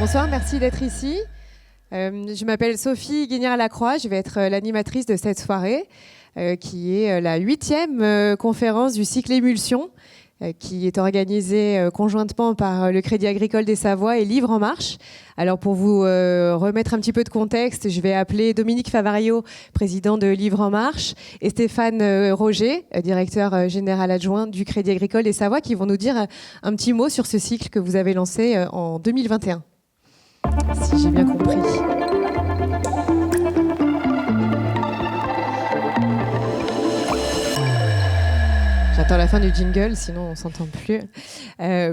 Bonsoir, merci d'être ici. Je m'appelle Sophie Guignard-Lacroix, je vais être l'animatrice de cette soirée, qui est la 8e conférence du cycle Émulsion, qui est organisée conjointement par le Crédit Agricole des Savoies et Livre en Marche. Alors pour vous remettre un petit peu de contexte, je vais appeler Dominique Favario, président de Livre en Marche, et Stéphane Roger, directeur général adjoint du Crédit Agricole des Savoies, qui vont nous dire un petit mot sur ce cycle que vous avez lancé en 2021. Si j'ai bien compris. J'attends la fin du jingle, sinon on ne s'entend plus.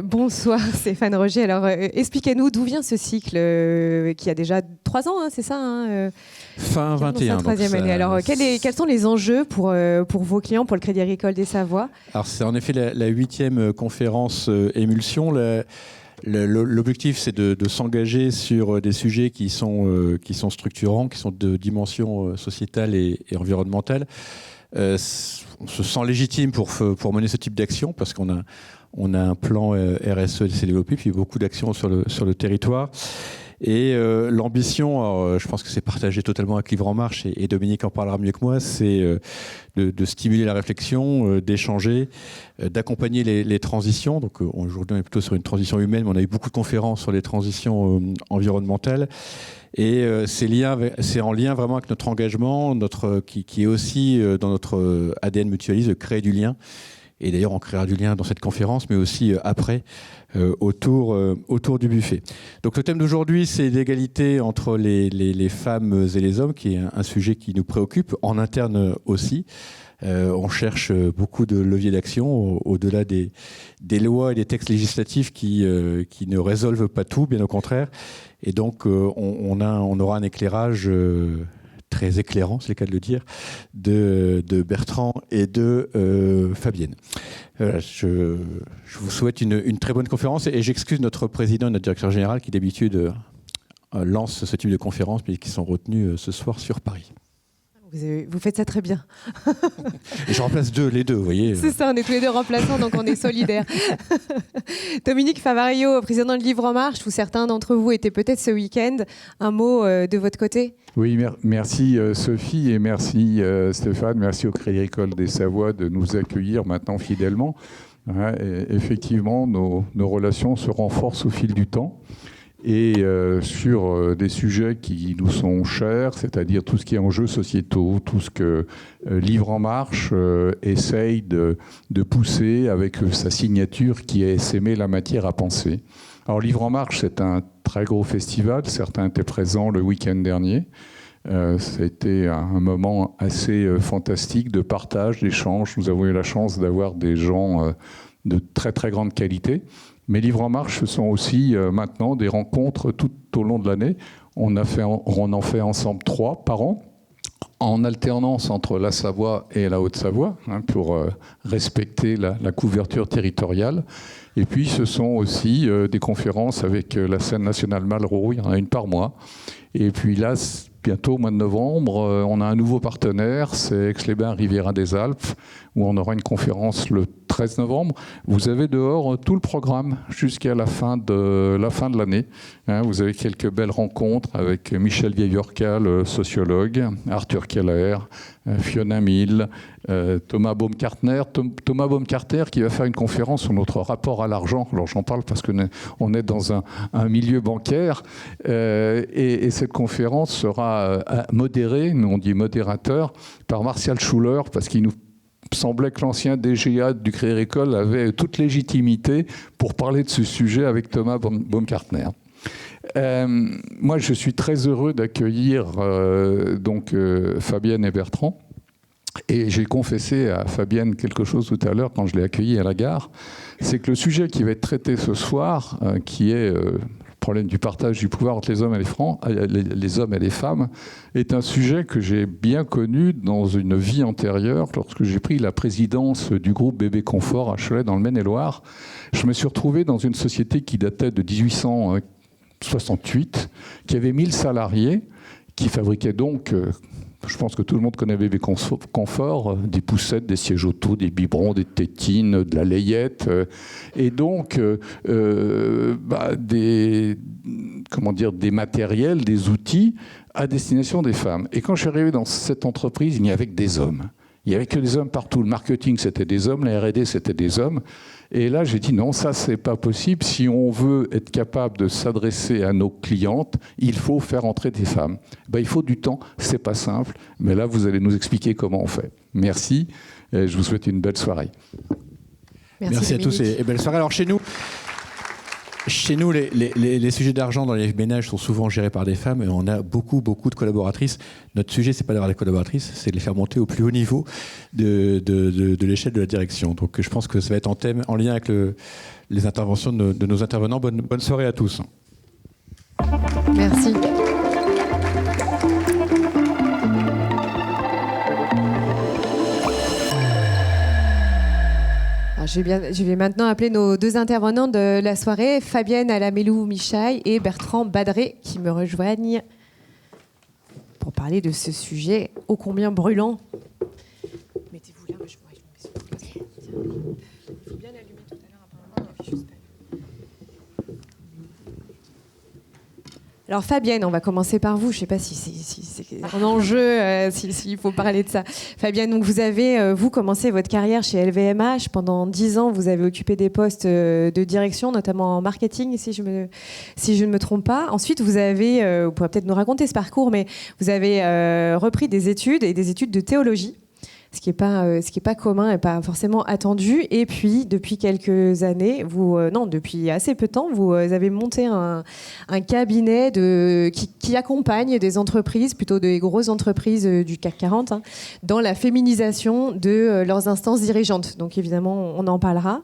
Bonsoir Stéphane Roger. Alors expliquez-nous d'où vient ce cycle qui a déjà 3 ans, hein, c'est ça Fin 21. Troisième année. Alors quels sont les enjeux pour vos clients, pour le Crédit Agricole des Savoies? Alors c'est en effet la 8e conférence Émulsion. L'objectif, c'est de s'engager sur des sujets qui sont structurants, qui sont de dimension sociétale et environnementale. On se sent légitime pour mener ce type d'action parce qu'on a un plan RSE qui s'est développé, puis beaucoup d'actions sur le territoire. Et l'ambition, je pense que c'est partagé totalement avec Livre en Marche, et Dominique en parlera mieux que moi, c'est de stimuler la réflexion, d'échanger, d'accompagner les transitions. Donc aujourd'hui, on est plutôt sur une transition humaine, mais on a eu beaucoup de conférences sur les transitions environnementales. Et c'est en lien vraiment avec notre engagement, qui est aussi dans notre ADN mutualiste, de créer du lien. Et d'ailleurs, on créera du lien dans cette conférence, mais aussi après, autour du buffet. Donc le thème d'aujourd'hui, c'est l'égalité entre les femmes et les hommes, qui est un sujet qui nous préoccupe, en interne aussi. On cherche beaucoup de leviers d'action, au-delà des lois et des textes législatifs qui ne résolvent pas tout, bien au contraire. Et donc, on aura un éclairage très éclairant, c'est le cas de le dire, de Bertrand et de Fabienne. Voilà, je vous souhaite une très bonne conférence, et j'excuse notre président et notre directeur général qui d'habitude lancent ce type de conférence, mais qui sont retenus ce soir sur Paris. Vous faites ça très bien. Et je remplace les deux, vous voyez. C'est ça, on est tous les deux remplaçants, donc on est solidaires. Dominique Favario, président de Livre en Marche, où certains d'entre vous étaient peut-être ce week-end. Un mot de votre côté? Oui, merci Sophie, et merci Stéphane, merci au Crédit Agricole des Savoies de nous accueillir maintenant fidèlement. Et effectivement, nos relations se renforcent au fil du temps. Et sur des sujets qui nous sont chers, c'est-à-dire tout ce qui est enjeux sociétaux, tout ce que Livre en Marche essaye de pousser avec sa signature qui est s'aimer la matière à penser. Alors Livre en Marche, c'est un très gros festival, certains étaient présents le week-end dernier. Ça a été un moment assez fantastique de partage, d'échange. Nous avons eu la chance d'avoir des gens de très très grande qualité. Mais Livre en Marche, ce sont aussi maintenant des rencontres tout au long de l'année. On en fait ensemble 3 par an, en alternance entre la Savoie et la Haute-Savoie, pour respecter la couverture territoriale. Et puis ce sont aussi des conférences avec la scène nationale Malraux, il y en a une par mois. Et puis là, bientôt au mois de novembre, on a un nouveau partenaire, c'est Aix-les-Bains Riviera des Alpes, où on aura une conférence le 13 novembre. Vous avez dehors tout le programme jusqu'à la fin de l'année. Vous avez quelques belles rencontres avec Michel Vieillorca, sociologue, Arthur Keller, Fiona Mill, Thomas Baumgartner. Thomas Baumgartner qui va faire une conférence sur notre rapport à l'argent. Alors j'en parle parce qu'on est dans un milieu bancaire, et cette conférence sera modérée, nous on dit modérateur, par Martial Schuller, parce qu'il nous semblait que l'ancien DGA du Crédit Agricole avait toute légitimité pour parler de ce sujet avec Thomas Baumgartner. Moi, je suis très heureux d'accueillir Fabienne et Bertrand. Et j'ai confessé à Fabienne quelque chose tout à l'heure quand je l'ai accueilli à la gare. C'est que le sujet qui va être traité ce soir, qui est le problème du partage du pouvoir entre les hommes et les femmes, est un sujet que j'ai bien connu dans une vie antérieure. Lorsque j'ai pris la présidence du groupe Bébé Confort à Cholet dans le Maine-et-Loire, je me suis retrouvé dans une société qui datait de 1868, qui avait 1000 salariés, qui fabriquait donc Je pense que tout le monde connaît Bébé Confort, des poussettes, des sièges auto, des biberons, des tétines, de la layette, et donc des matériels, des outils à destination des femmes. Et quand je suis arrivé dans cette entreprise, il n'y avait que des hommes. Il n'y avait que des hommes partout. Le marketing, c'était des hommes, la R&D, c'était des hommes. Et là, j'ai dit non, ça, c'est pas possible. Si on veut être capable de s'adresser à nos clientes, il faut faire entrer des femmes. Il faut du temps, c'est pas simple. Mais là, vous allez nous expliquer comment on fait. Merci. Et je vous souhaite une belle soirée. Merci à tous et belle soirée. Alors, chez nous, les sujets d'argent dans les ménages sont souvent gérés par des femmes et on a beaucoup de collaboratrices. Notre sujet, c'est pas d'avoir les collaboratrices, c'est de les faire monter au plus haut niveau de l'échelle de la direction. Donc je pense que ça va être en lien avec les interventions de nos intervenants. Bonne soirée à tous. Merci. Je vais maintenant appeler nos deux intervenants de la soirée, Fabienne Alamelou-Michaille et Bertrand Badré, qui me rejoignent pour parler de ce sujet ô combien brûlant. Mettez-vous là, moi je me mets sur le place. Il faut bien l'allumer tout à l'heure, apparemment, il affiche juste pas. Alors Fabienne, on va commencer par vous. Je ne sais pas si c'est un enjeu, s'il faut parler de ça. Fabienne, donc vous avez commencé votre carrière chez LVMH. Pendant 10 ans, vous avez occupé des postes de direction, notamment en marketing, si je ne me trompe pas. Ensuite, vous pourrez peut-être nous raconter ce parcours, mais vous avez repris des études de théologie. Ce qui est pas commun et pas forcément attendu. Et puis, depuis quelques années, depuis assez peu de temps, vous avez monté un cabinet qui accompagne des entreprises, plutôt des grosses entreprises du CAC 40, dans la féminisation de leurs instances dirigeantes. Donc, évidemment, on en parlera.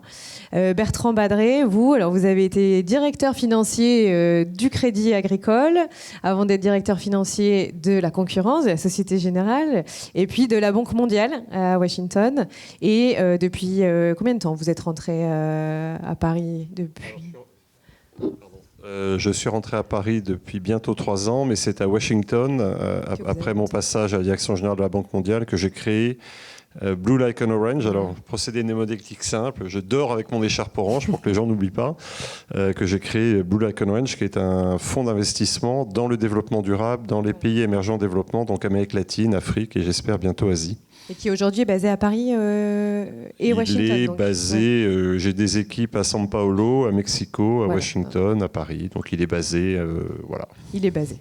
Bertrand Badré, vous avez été directeur financier du Crédit Agricole, avant d'être directeur financier de la concurrence, de la Société Générale, et puis de la Banque mondiale à Washington. Et depuis combien de temps vous êtes rentré à Paris depuis ? Je suis rentré à Paris depuis bientôt 3 ans, mais c'est à Washington, après mon passage à la direction générale de la Banque mondiale, que j'ai créé Blue Like an Orange. Alors, procédé mnémotechnique simple, je dors avec mon écharpe orange pour que les gens n'oublient pas, que j'ai créé Blue Like an Orange, qui est un fonds d'investissement dans le développement durable, dans les pays émergents en développement, donc Amérique latine, Afrique et j'espère bientôt Asie. Et qui aujourd'hui est basé à Paris et Washington. Il est basé, j'ai des équipes à São Paulo, à Mexico, à Washington, à Paris. Donc il est basé, voilà. Il est basé.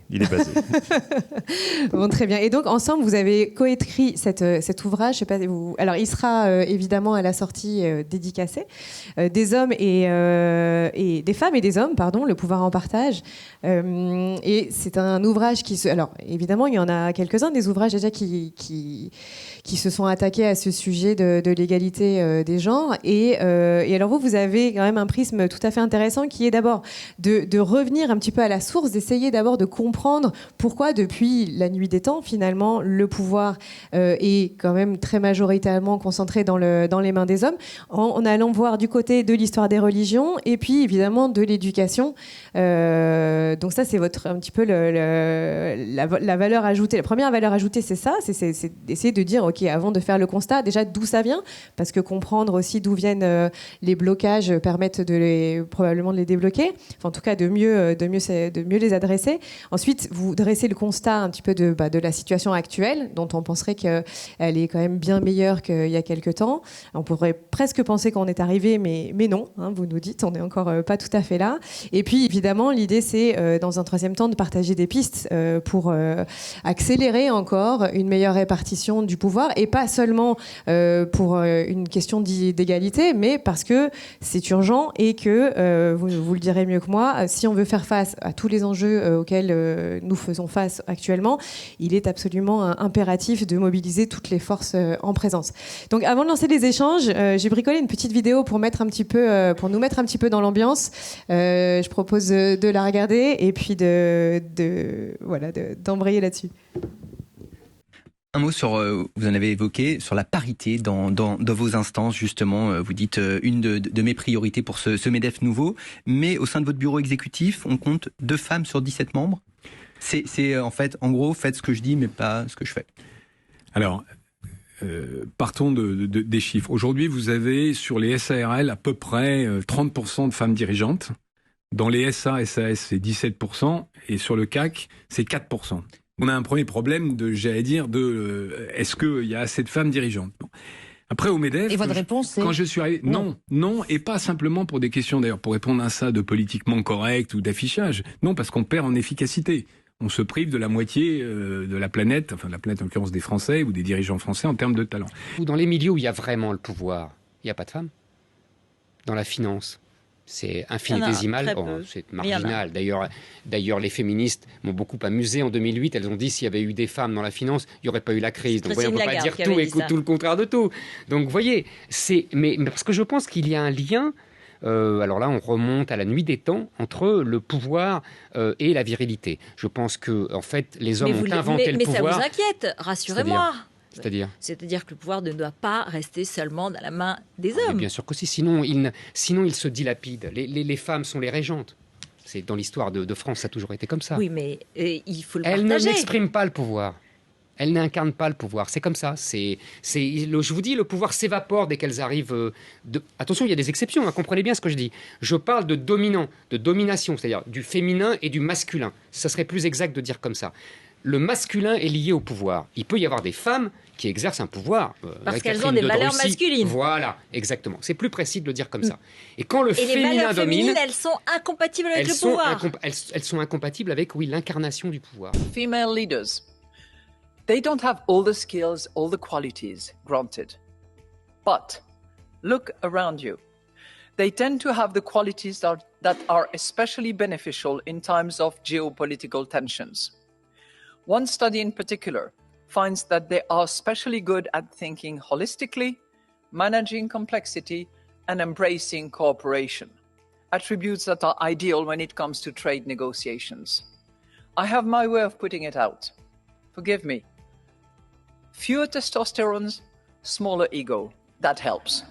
Bon, très bien. Et donc ensemble, vous avez coécrit cet ouvrage. Je sais pas, alors il sera évidemment à la sortie dédicacé. Des hommes et des femmes et des hommes, pardon, le pouvoir en partage. Et c'est un ouvrage alors évidemment, il y en a quelques-uns des ouvrages déjà qui se sont attaqués à ce sujet de l'égalité des genres. Et alors vous avez quand même un prisme tout à fait intéressant qui est d'abord de revenir un petit peu à la source, d'essayer d'abord de comprendre pourquoi depuis la nuit des temps, finalement, le pouvoir est quand même très majoritairement concentré dans les mains des hommes, en allant voir du côté de l'histoire des religions et puis évidemment de l'éducation. Donc ça, c'est un petit peu la valeur ajoutée. La première valeur ajoutée, c'est ça, c'est d'essayer de dire, OK, avant de faire le constat, déjà d'où ça vient, parce que comprendre aussi d'où viennent les blocages permettent probablement de les débloquer, enfin, en tout cas de mieux les adresser. Ensuite, vous dressez le constat un petit peu de la situation actuelle, dont on penserait qu'elle est quand même bien meilleure qu'il y a quelques temps. On pourrait presque penser qu'on est arrivé, mais non, vous nous dites, on n'est encore pas tout à fait là. Et puis, évidemment, l'idée, c'est, dans un troisième temps, de partager des pistes pour accélérer encore une meilleure répartition du pouvoir, et pas seulement pour une question d'égalité, mais parce que c'est urgent et que, vous le direz mieux que moi, si on veut faire face à tous les enjeux auxquels nous faisons face actuellement, il est absolument impératif de mobiliser toutes les forces en présence. Donc avant de lancer les échanges, j'ai bricolé une petite vidéo pour nous mettre un petit peu dans l'ambiance. Je propose de la regarder et puis d'embrayer là-dessus. Un mot sur, vous en avez évoqué, sur la parité dans vos instances, justement. Vous dites une de mes priorités pour ce MEDEF nouveau, mais au sein de votre bureau exécutif, on compte 2 femmes sur 17 membres. C'est en fait, en gros, faites ce que je dis, mais pas ce que je fais. Alors, partons des chiffres. Aujourd'hui, vous avez sur les SARL à peu près 30% de femmes dirigeantes. Dans les SA, SAS, c'est 17%. Et sur le CAC, c'est 4%. On a un premier problème est-ce qu'il y a assez de femmes dirigeantes? Bon. Après, au MEDEF... Et votre réponse, c'est... Quand je suis arrivé... Non, et pas simplement pour des questions, d'ailleurs, pour répondre à ça, de politiquement correct ou d'affichage. Non, parce qu'on perd en efficacité. On se prive de la moitié de la planète, enfin de la planète en l'occurrence des Français ou des dirigeants français en termes de talent. Ou dans les milieux où il y a vraiment le pouvoir, il n'y a pas de femmes. Dans la finance, c'est infinitésimal, c'est marginal. D'ailleurs, les féministes m'ont beaucoup amusé en 2008. Elles ont dit s'il y avait eu des femmes dans la finance, il n'y aurait pas eu la crise. Donc, on ne peut pas dire tout et tout le contraire de tout. Donc, vous voyez, mais parce que je pense qu'il y a un lien. Alors là, on remonte à la nuit des temps entre le pouvoir et la virilité. Je pense que, en fait, les hommes ont inventé le pouvoir. Mais ça vous inquiète, rassurez-moi. C'est-à-dire que le pouvoir ne doit pas rester seulement dans la main des hommes. Bien sûr que si, sinon il se dilapide. Les femmes sont les régentes. C'est dans l'histoire de France, ça a toujours été comme ça. Oui, mais il faut le partager. Elles ne n'expriment pas le pouvoir. Elles n'incarnent pas le pouvoir. C'est comme ça. Je vous dis, le pouvoir s'évapore dès qu'elles arrivent. Attention, il y a des exceptions. Hein, comprenez bien ce que je dis. Je parle de dominant, de domination, c'est-à-dire du féminin et du masculin. Ça serait plus exact de dire comme ça. Le masculin est lié au pouvoir. Il peut y avoir des femmes qui exercent un pouvoir. Parce qu'elles ont des valeurs masculines. Voilà, exactement. C'est plus précis de le dire comme ça. Et quand le féminin domine... les valeurs féminines, elles sont incompatibles avec le pouvoir. Elles sont incompatibles avec, oui, l'incarnation du pouvoir. Female leaders. They don't have all the skills, all the qualities, granted. But look around you. They tend to have the qualities that are especially beneficial in times of geopolitical tensions. One study in particular finds that they are especially good at thinking holistically, managing complexity, and embracing cooperation, attributes that are ideal when it comes to trade negotiations. I have my way of putting it out. Forgive me. Fewer testosterones, smaller ego. That helps.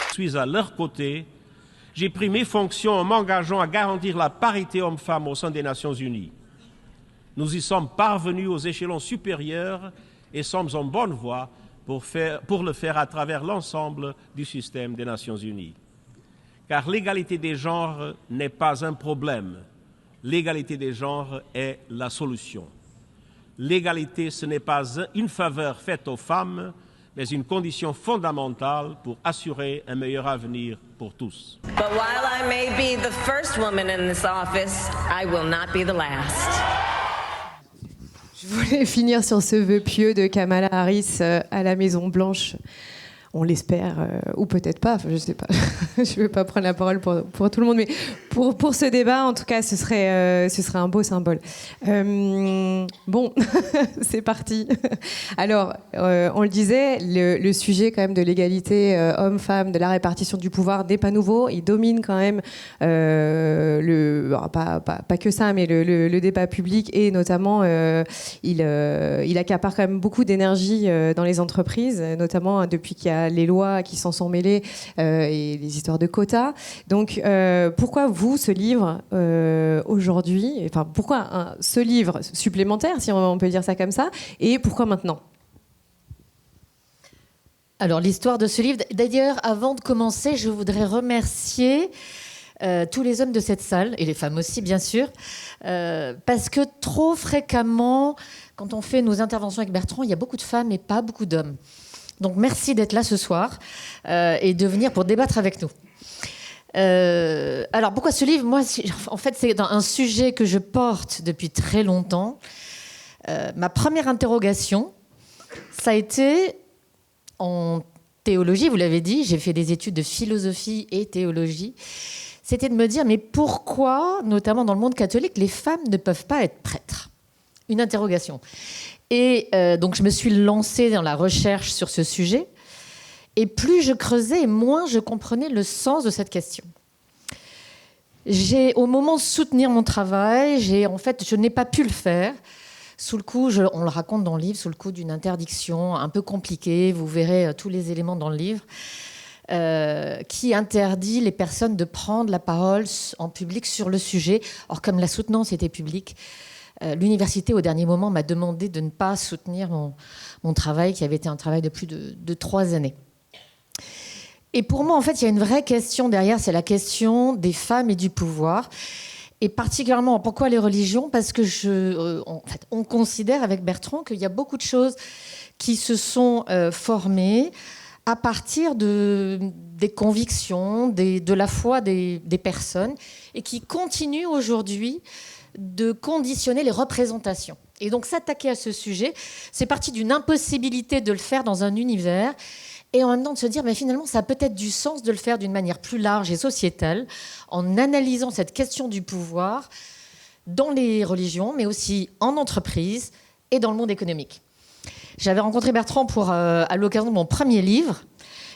Je suis à leur côté. J'ai pris mes fonctions en m'engageant à garantir la parité homme-femme au sein des Nations Unies. Nous y sommes parvenus aux échelons supérieurs et sommes en bonne voie pour le faire à travers l'ensemble du système des Nations Unies. Car l'égalité des genres n'est pas un problème. L'égalité des genres est la solution. L'égalité, ce n'est pas une faveur faite aux femmes, mais une condition fondamentale pour assurer un meilleur avenir pour tous. But while I may be the first woman in this office, I will not be the last. Je voulais finir sur ce vœu pieux de Kamala Harris à la Maison-Blanche. On l'espère, ou peut-être pas, enfin, je ne sais pas. Je ne veux pas prendre la parole pour tout le monde, mais pour ce débat, en tout cas, ce serait un beau symbole. Bon, c'est parti. Alors, on le disait, le sujet quand même de l'égalité homme-femme, de la répartition du pouvoir n'est pas nouveau. Il domine quand même pas que ça, mais le débat public, et notamment, il accapare quand même beaucoup d'énergie dans les entreprises, notamment depuis qu'il y a les lois qui s'en sont mêlées et les histoires de quotas. Donc, pourquoi vous, ce livre, aujourd'hui, enfin, pourquoi ce livre supplémentaire, si on peut dire ça comme ça, et pourquoi maintenant ? Alors, l'histoire de ce livre, d'ailleurs, avant de commencer, je voudrais remercier tous les hommes de cette salle, et les femmes aussi, bien sûr, parce que trop fréquemment, quand on fait nos interventions avec Bertrand, il y a beaucoup de femmes et pas beaucoup d'hommes. Donc, merci d'être là ce soir et de venir pour débattre avec nous. Alors, pourquoi ce livre ? Moi, en fait, c'est un sujet que je porte depuis très longtemps. Ma première interrogation, ça a été en théologie, vous l'avez dit, j'ai fait des études de philosophie et théologie. C'était de me dire, mais pourquoi, notamment dans le monde catholique, les femmes ne peuvent pas être prêtres ? Une interrogation. Et donc, je me suis lancée dans la recherche sur ce sujet. Et plus je creusais, moins je comprenais le sens de cette question. Au moment de soutenir mon travail, je n'ai pas pu le faire. Sous le coup, on le raconte dans le livre, sous le coup d'une interdiction un peu compliquée. Vous verrez tous les éléments dans le livre. qui interdit les personnes de prendre la parole en public sur le sujet. Or, comme la soutenance était publique, l'université, au dernier moment, m'a demandé de ne pas soutenir mon travail, qui avait été un travail de plus de 3 années. Et pour moi, en fait, il y a une vraie question derrière, c'est la question des femmes et du pouvoir. Et particulièrement, pourquoi les religions ? Parce que on considère avec Bertrand qu'il y a beaucoup de choses qui se sont formées à partir des convictions, de la foi des personnes, et qui continuent aujourd'hui de conditionner les représentations. Et donc s'attaquer à ce sujet, c'est parti d'une impossibilité de le faire dans un univers, et en même temps de se dire, mais finalement, ça a peut-être du sens de le faire d'une manière plus large et sociétale, en analysant cette question du pouvoir dans les religions, mais aussi en entreprise et dans le monde économique. J'avais rencontré Bertrand à l'occasion de mon premier livre,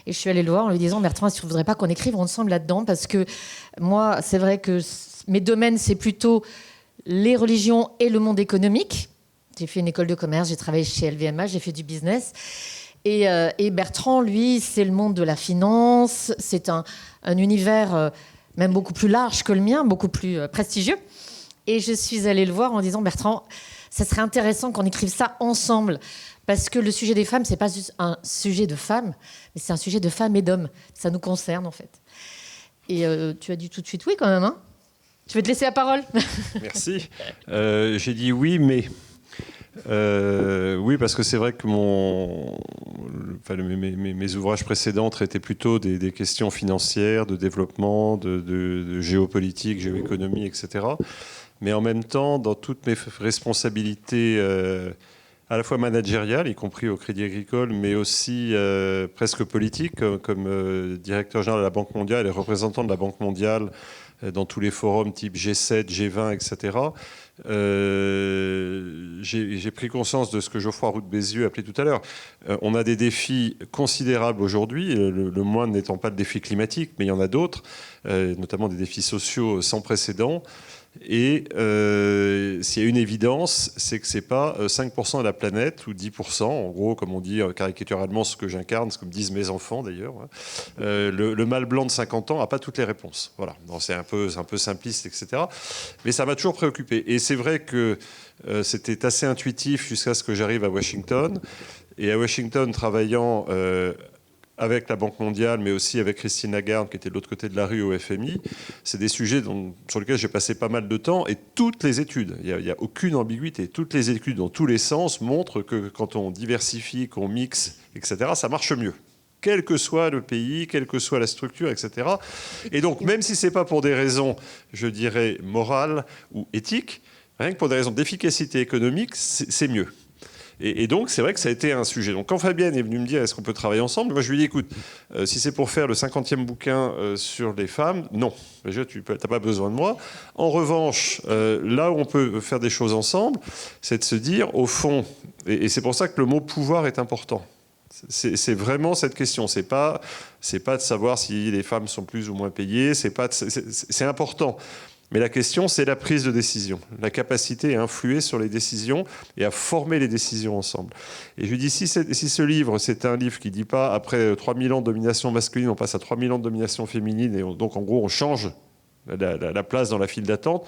et je suis allée le voir en lui disant, Bertrand, est-ce que tu ne voudrais pas qu'on écrive ensemble là-dedans ? Parce que moi, c'est vrai que mes domaines, c'est plutôt les religions et le monde économique. J'ai fait une école de commerce, j'ai travaillé chez LVMH, j'ai fait du business. Et Bertrand, lui, c'est le monde de la finance. C'est un univers même beaucoup plus large que le mien, beaucoup plus prestigieux. Et je suis allée le voir en disant, Bertrand, ça serait intéressant qu'on écrive ça ensemble. Parce que le sujet des femmes, c'est pas juste un sujet de femmes, mais c'est un sujet de femmes et d'hommes. Ça nous concerne, en fait. Et tu as dit tout de suite oui, quand même, hein ? Je vais te laisser la parole. Merci. J'ai dit oui, mais... oui, parce que c'est vrai que mes ouvrages précédents traitaient plutôt des questions financières, de développement, de géopolitique, géoéconomie, etc. Mais en même temps, dans toutes mes responsabilités à la fois managériales, y compris au Crédit Agricole, mais aussi presque politiques, comme directeur général de la Banque mondiale et représentant de la Banque mondiale dans tous les forums type G7, G20, etc., j'ai pris conscience de ce que Geoffroy Roux de Bézieux appelait tout à l'heure. On a des défis considérables aujourd'hui, le moindre n'étant pas le défi climatique, mais il y en a d'autres, notamment des défis sociaux sans précédent. Et s'il y a une évidence, c'est que ce n'est pas 5% de la planète ou 10%, en gros, comme on dit caricaturalement ce que j'incarne, ce que me disent mes enfants d'ailleurs. Le mâle blanc de 50 ans n'a pas toutes les réponses. Voilà. C'est un peu simpliste, etc. Mais ça m'a toujours préoccupé. Et c'est vrai que c'était assez intuitif jusqu'à ce que j'arrive à Washington. Et à Washington, travaillant avec la Banque mondiale, mais aussi avec Christine Lagarde, qui était de l'autre côté de la rue au FMI. C'est des sujets sur lesquels j'ai passé pas mal de temps, et toutes les études, il n'y a aucune ambiguïté, toutes les études dans tous les sens montrent que quand on diversifie, qu'on mixe, etc., ça marche mieux. Quel que soit le pays, quelle que soit la structure, etc. Et donc, même si ce n'est pas pour des raisons, je dirais, morales ou éthiques, rien que pour des raisons d'efficacité économique, c'est mieux. Et donc, c'est vrai que ça a été un sujet. Donc, quand Fabienne est venue me dire, est-ce qu'on peut travailler ensemble ? Moi, je lui ai dit, écoute, si c'est pour faire le 50e bouquin sur les femmes, non. Déjà, tu n'as pas besoin de moi. En revanche, là où on peut faire des choses ensemble, c'est de se dire, au fond, et c'est pour ça que le mot pouvoir est important. C'est vraiment cette question. C'est pas de savoir si les femmes sont plus ou moins payées. C'est important. Mais la question, c'est la prise de décision, la capacité à influer sur les décisions et à former les décisions ensemble. Et je lui dis, si ce livre, c'est un livre qui ne dit pas, après 3000 ans de domination masculine, on passe à 3000 ans de domination féminine, et donc en gros, on change la place dans la file d'attente,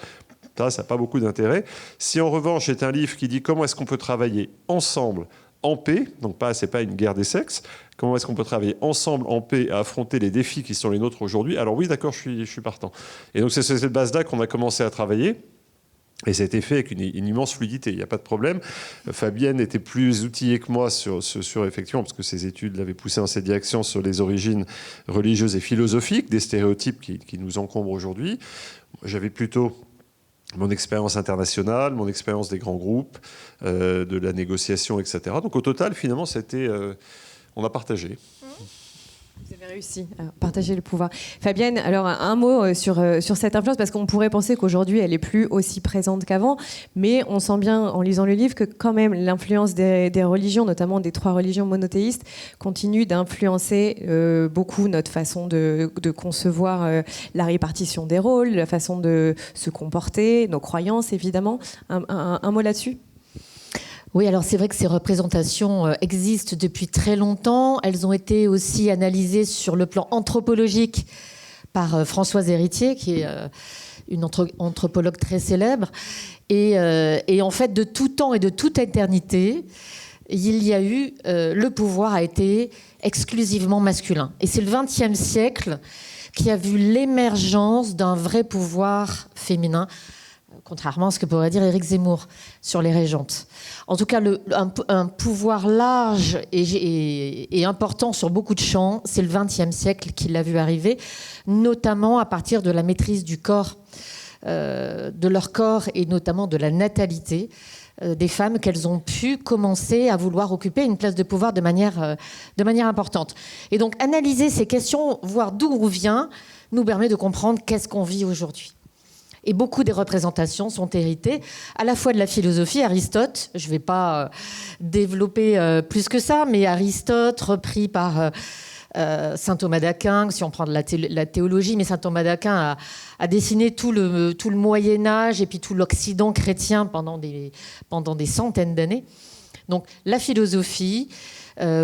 ça n'a pas beaucoup d'intérêt. Si en revanche, c'est un livre qui dit comment est-ce qu'on peut travailler ensemble, en paix, donc c'est pas une guerre des sexes, comment est-ce qu'on peut travailler ensemble en paix à affronter les défis qui sont les nôtres aujourd'hui ? Alors oui, d'accord, je suis partant. Et donc c'est sur cette base-là qu'on a commencé à travailler. Et ça a été fait avec une immense fluidité, il n'y a pas de problème. Fabienne était plus outillée que moi sur effectivement, parce que ses études l'avaient poussée dans cette direction sur les origines religieuses et philosophiques, des stéréotypes qui nous encombrent aujourd'hui. J'avais plutôt mon expérience internationale, mon expérience des grands groupes, de la négociation, etc. Donc au total, finalement, on a partagé. Vous avez réussi à partager le pouvoir. Fabienne, alors un mot sur cette influence, parce qu'on pourrait penser qu'aujourd'hui, elle n'est plus aussi présente qu'avant, mais on sent bien, en lisant le livre, que quand même l'influence des religions, notamment des 3 religions monothéistes, continue d'influencer beaucoup notre façon de concevoir la répartition des rôles, la façon de se comporter, nos croyances, évidemment. Un mot là-dessus ? Oui, alors c'est vrai que ces représentations existent depuis très longtemps. Elles ont été aussi analysées sur le plan anthropologique par Françoise Héritier, qui est une anthropologue très célèbre. Et en fait, de tout temps et de toute éternité, il y a eu... le pouvoir a été exclusivement masculin. Et c'est le XXe siècle qui a vu l'émergence d'un vrai pouvoir féminin, contrairement à ce que pourrait dire Éric Zemmour sur les régentes. En tout cas, un pouvoir large et important sur beaucoup de champs, c'est le XXe siècle qui l'a vu arriver, notamment à partir de la maîtrise du corps, de leur corps et notamment de la natalité des femmes, qu'elles ont pu commencer à vouloir occuper une place de pouvoir de manière importante. Et donc, analyser ces questions, voir d'où on vient, nous permet de comprendre qu'est-ce qu'on vit aujourd'hui. Et beaucoup des représentations sont héritées à la fois de la philosophie, Aristote, je ne vais pas développer plus que ça, mais Aristote repris par saint Thomas d'Aquin, si on prend de la théologie, mais saint Thomas d'Aquin a dessiné tout le Moyen-Âge et puis tout l'Occident chrétien pendant des centaines d'années. Donc la philosophie,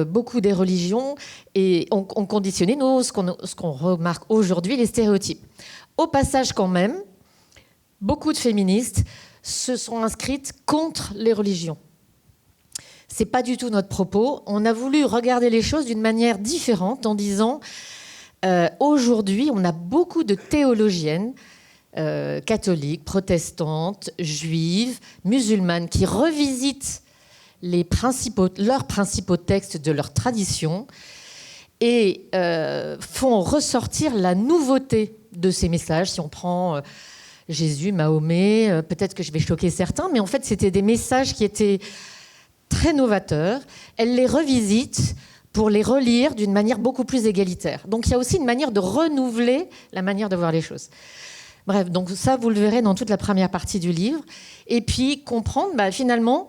beaucoup des religions, et ont conditionné ce qu'on remarque aujourd'hui, les stéréotypes. Au passage quand même, beaucoup de féministes se sont inscrites contre les religions. C'est pas du tout notre propos. On a voulu regarder les choses d'une manière différente en disant aujourd'hui, on a beaucoup de théologiennes catholiques, protestantes, juives, musulmanes qui revisitent leurs principaux textes de leur tradition et font ressortir la nouveauté de ces messages. Si on prend Jésus, Mahomet, peut-être que je vais choquer certains, mais en fait, c'était des messages qui étaient très novateurs. Elle les revisite pour les relire d'une manière beaucoup plus égalitaire. Donc il y a aussi une manière de renouveler la manière de voir les choses. Bref, donc ça, vous le verrez dans toute la première partie du livre. Et puis comprendre, finalement,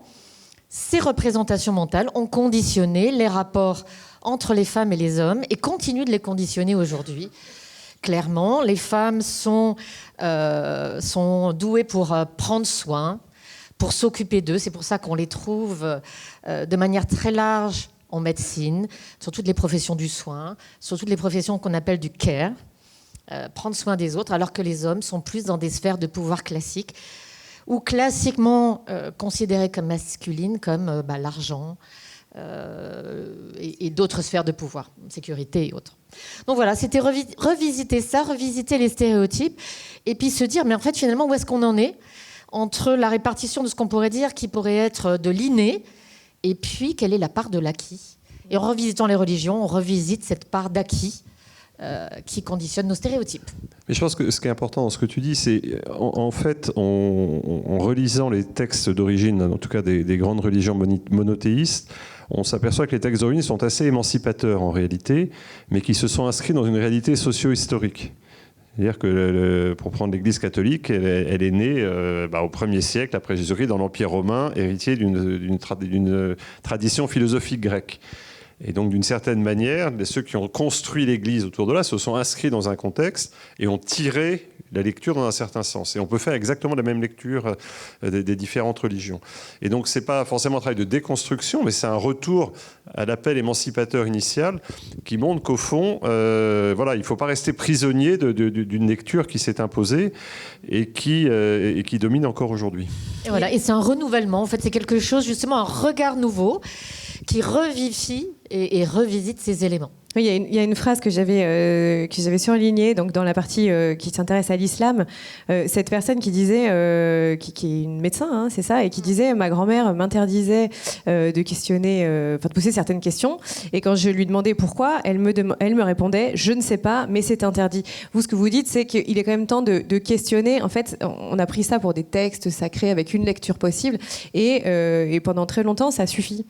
ces représentations mentales ont conditionné les rapports entre les femmes et les hommes et continuent de les conditionner aujourd'hui. Clairement, les femmes sont douées pour prendre soin, pour s'occuper d'eux. C'est pour ça qu'on les trouve de manière très large en médecine, sur toutes les professions du soin, sur toutes les professions qu'on appelle du care, prendre soin des autres, alors que les hommes sont plus dans des sphères de pouvoir classiques, ou classiquement considérées comme masculines, comme l'argent et d'autres sphères de pouvoir, sécurité et autres. Donc voilà, c'était revisiter ça, revisiter les stéréotypes, et puis se dire, mais en fait, finalement, où est-ce qu'on en est entre la répartition de ce qu'on pourrait dire qui pourrait être de l'inné, et puis quelle est la part de l'acquis. Et en revisitant les religions, on revisite cette part d'acquis qui conditionne nos stéréotypes. Mais je pense que ce qui est important dans ce que tu dis, c'est en fait, en relisant les textes d'origine, en tout cas des grandes religions monothéistes, on s'aperçoit que les textes d'origine sont assez émancipateurs en réalité, mais qui se sont inscrits dans une réalité socio-historique. C'est-à-dire que, pour prendre l'Église catholique, elle est née au 1er siècle après Jésus-Christ dans l'Empire romain, héritier d'une tradition philosophique grecque. Et donc, d'une certaine manière, ceux qui ont construit l'Église autour de là se sont inscrits dans un contexte et ont tiré la lecture dans un certain sens. Et on peut faire exactement la même lecture des différentes religions. Et donc, ce n'est pas forcément un travail de déconstruction, mais c'est un retour à l'appel émancipateur initial qui montre qu'au fond, il ne faut pas rester prisonnier d'une lecture qui s'est imposée et qui domine encore aujourd'hui. Et voilà, et c'est un renouvellement. En fait, c'est quelque chose, justement, un regard nouveau qui revivifie et revisite ces éléments. Oui, il y a une phrase que j'avais surlignée donc dans la partie qui s'intéresse à l'islam. Cette personne qui disait, qui est une médecin, hein, c'est ça, et qui disait, ma grand-mère m'interdisait de questionner, de poser certaines questions. Et quand je lui demandais pourquoi, elle me répondait, je ne sais pas, mais c'est interdit. Vous, ce que vous dites, c'est qu'il est quand même temps de questionner. En fait, on a pris ça pour des textes sacrés avec une lecture possible, et pendant très longtemps, ça suffit.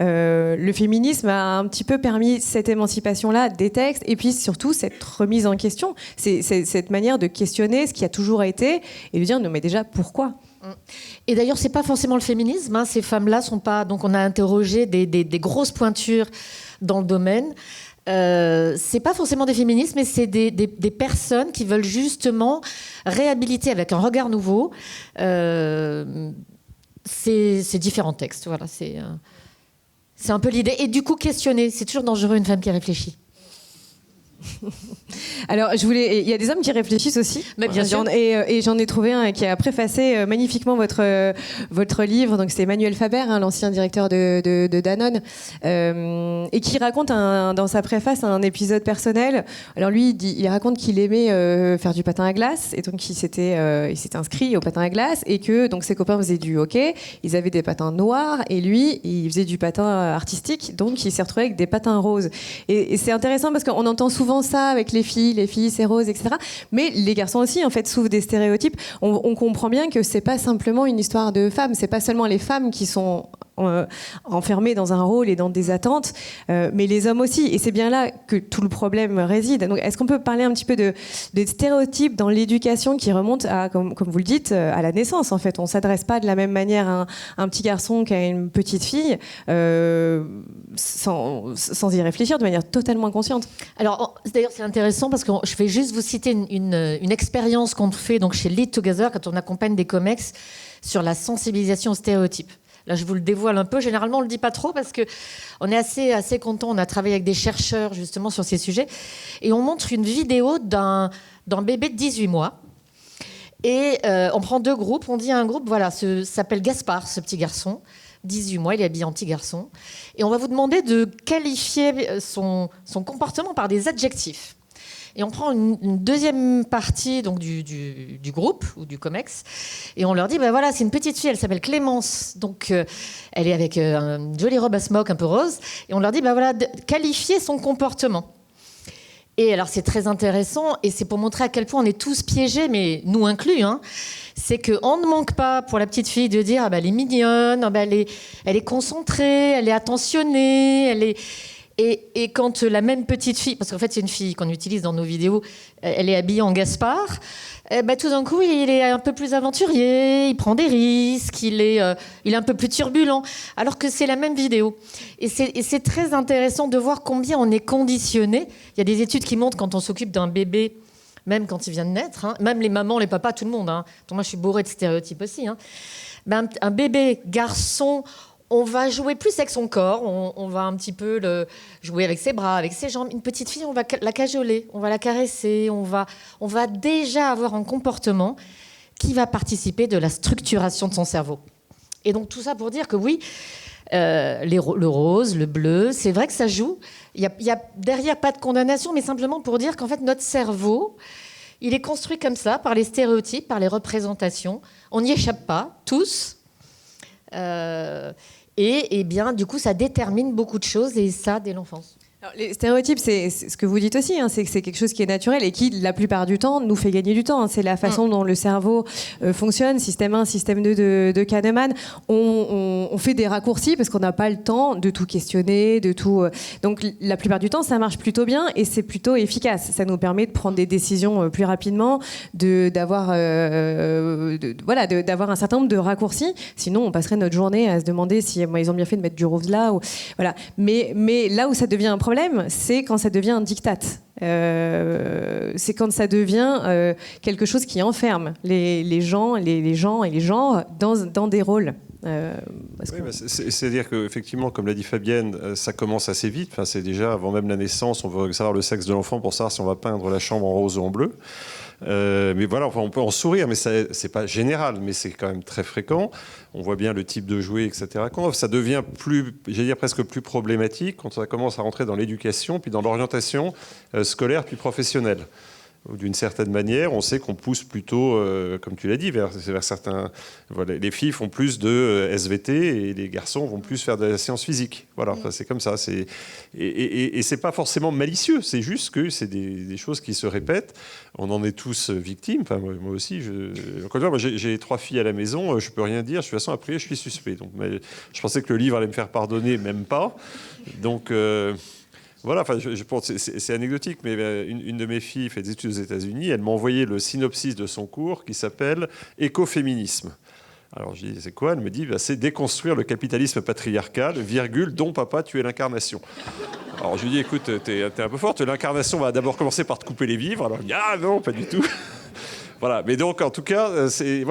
Le féminisme a un petit peu permis cette émancipation-là des textes et puis surtout cette remise en question, c'est cette manière de questionner ce qui a toujours été et de dire non mais déjà pourquoi. Et d'ailleurs c'est pas forcément le féminisme, hein, ces femmes-là sont pas, donc on a interrogé des grosses pointures dans le domaine. C'est pas forcément des féministes, mais c'est des personnes qui veulent justement réhabiliter avec un regard nouveau c'est différents textes. Voilà, c'est un peu l'idée. Et du coup, questionner, c'est toujours dangereux une femme qui réfléchit. Alors, il y a des hommes qui réfléchissent aussi. Mais bien sûr. Et j'en ai trouvé un qui a préfacé magnifiquement votre livre. Donc, c'est Emmanuel Faber, l'ancien directeur de Danone, et qui raconte dans sa préface un épisode personnel. Alors, lui, il raconte qu'il aimait faire du patin à glace, et donc il s'était inscrit au patin à glace, et que donc ses copains faisaient du hockey. Ils avaient des patins noirs, et lui, il faisait du patin artistique. Donc, il s'est retrouvé avec des patins roses. Et c'est intéressant parce qu'on entend souvent ça avec les filles c'est rose, etc. Mais les garçons aussi, en fait, souffrent des stéréotypes. On comprend bien que c'est pas simplement une histoire de femmes, c'est pas seulement les femmes qui sont enfermées dans un rôle et dans des attentes, mais les hommes aussi. Et c'est bien là que tout le problème réside. Donc, est-ce qu'on peut parler un petit peu des stéréotypes dans l'éducation qui remontent à, comme vous le dites, à la naissance, en fait. On s'adresse pas de la même manière à un petit garçon qu'à une petite fille, sans y réfléchir, de manière totalement inconsciente. Alors, d'ailleurs, c'est intéressant parce que je vais juste vous citer une expérience qu'on fait donc, chez Lead Together quand on accompagne des comex sur la sensibilisation aux stéréotypes. Là, je vous le dévoile un peu. Généralement, on ne le dit pas trop parce qu'on est assez content. On a travaillé avec des chercheurs justement sur ces sujets. Et on montre une vidéo d'un bébé de 18 mois. Et on prend 2 groupes. On dit à un groupe, voilà, s'appelle Gaspard, ce petit garçon. 18 mois, il est habillé en petit garçon. Et on va vous demander de qualifier son comportement par des adjectifs. Et on prend une deuxième partie donc, du groupe ou du comex et on leur dit, ben voilà, c'est une petite fille, elle s'appelle Clémence. Donc, elle est avec une jolie robe à smock un peu rose. Et on leur dit, ben voilà, qualifier son comportement. Et alors, c'est très intéressant et c'est pour montrer à quel point on est tous piégés, mais nous inclus, hein. C'est qu'on ne manque pas pour la petite fille de dire, ah ben, elle est mignonne, ah ben, elle est concentrée, elle est attentionnée, elle est... Et quand la même petite fille, parce qu'en fait c'est une fille qu'on utilise dans nos vidéos, elle est habillée en Gaspard, tout d'un coup il est un peu plus aventurier, il prend des risques, il est un peu plus turbulent, alors que c'est la même vidéo. Et c'est très intéressant de voir combien on est conditionné. Il y a des études qui montrent quand on s'occupe d'un bébé, même quand il vient de naître, hein, même les mamans, les papas, tout le monde. Hein. Donc moi je suis bourrée de stéréotypes aussi. Hein. Un bébé garçon, on va jouer plus avec son corps, on va un petit peu jouer avec ses bras, avec ses jambes. Une petite fille, on va la cajoler, on va la caresser, on va déjà avoir un comportement qui va participer de la structuration de son cerveau. Et donc tout ça pour dire que oui, le rose, le bleu, c'est vrai que ça joue. Il y a derrière pas de condamnation, mais simplement pour dire qu'en fait notre cerveau, il est construit comme ça, par les stéréotypes, par les représentations. On n'y échappe pas, tous. Et bien, du coup, ça détermine beaucoup de choses, et ça, dès l'enfance. Alors, les stéréotypes, c'est ce que vous dites aussi, hein, c'est que c'est quelque chose qui est naturel et qui, la plupart du temps, nous fait gagner du temps. Hein. C'est la façon dont le cerveau fonctionne, système 1, système 2 de Kahneman. On fait des raccourcis parce qu'on n'a pas le temps de tout questionner, de tout... Donc, la plupart du temps, ça marche plutôt bien et c'est plutôt efficace. Ça nous permet de prendre des décisions plus rapidement, d'avoir un certain nombre de raccourcis. Sinon, on passerait notre journée à se demander si ils ont bien fait de mettre du rose là. Voilà. Mais là où ça devient un problème, c'est quand ça devient un diktat. C'est quand ça devient quelque chose qui enferme les gens et les genres dans des rôles. C'est-à-dire qu'effectivement, comme l'a dit Fabienne, ça commence assez vite. Enfin, c'est déjà avant même la naissance, on veut savoir le sexe de l'enfant pour savoir si on va peindre la chambre en rose ou en bleu. Mais voilà, enfin, on peut en sourire, mais c'est pas général, mais c'est quand même très fréquent. On voit bien le type de jouet, etc. Quand ça devient presque plus problématique, quand ça commence à rentrer dans l'éducation, puis dans l'orientation scolaire, puis professionnelle. D'une certaine manière, on sait qu'on pousse plutôt, comme tu l'as dit, vers certains... Voilà, les filles font plus de SVT et les garçons vont plus faire de la science physique. Voilà, enfin, c'est comme ça. Et c'est pas forcément malicieux, c'est juste que c'est des choses qui se répètent. On en est tous victimes. Enfin, moi aussi, j'ai 3 filles à la maison, je peux rien dire. De toute façon, après, je suis suspect. Donc, je pensais que le livre allait me faire pardonner, même pas. Donc... Voilà, enfin, je pense, c'est anecdotique, mais une de mes filles fait des études aux États-Unis. Elle m'a envoyé le synopsis de son cours qui s'appelle Écoféminisme. Alors je dis, c'est quoi? Elle me dit, c'est déconstruire le capitalisme patriarcal, dont papa, tu es l'incarnation. Alors je lui dis, écoute, t'es un peu forte, l'incarnation va d'abord commencer par te couper les vivres. Alors elle me dit, ah non, pas du tout. Voilà, mais donc en tout cas, c'est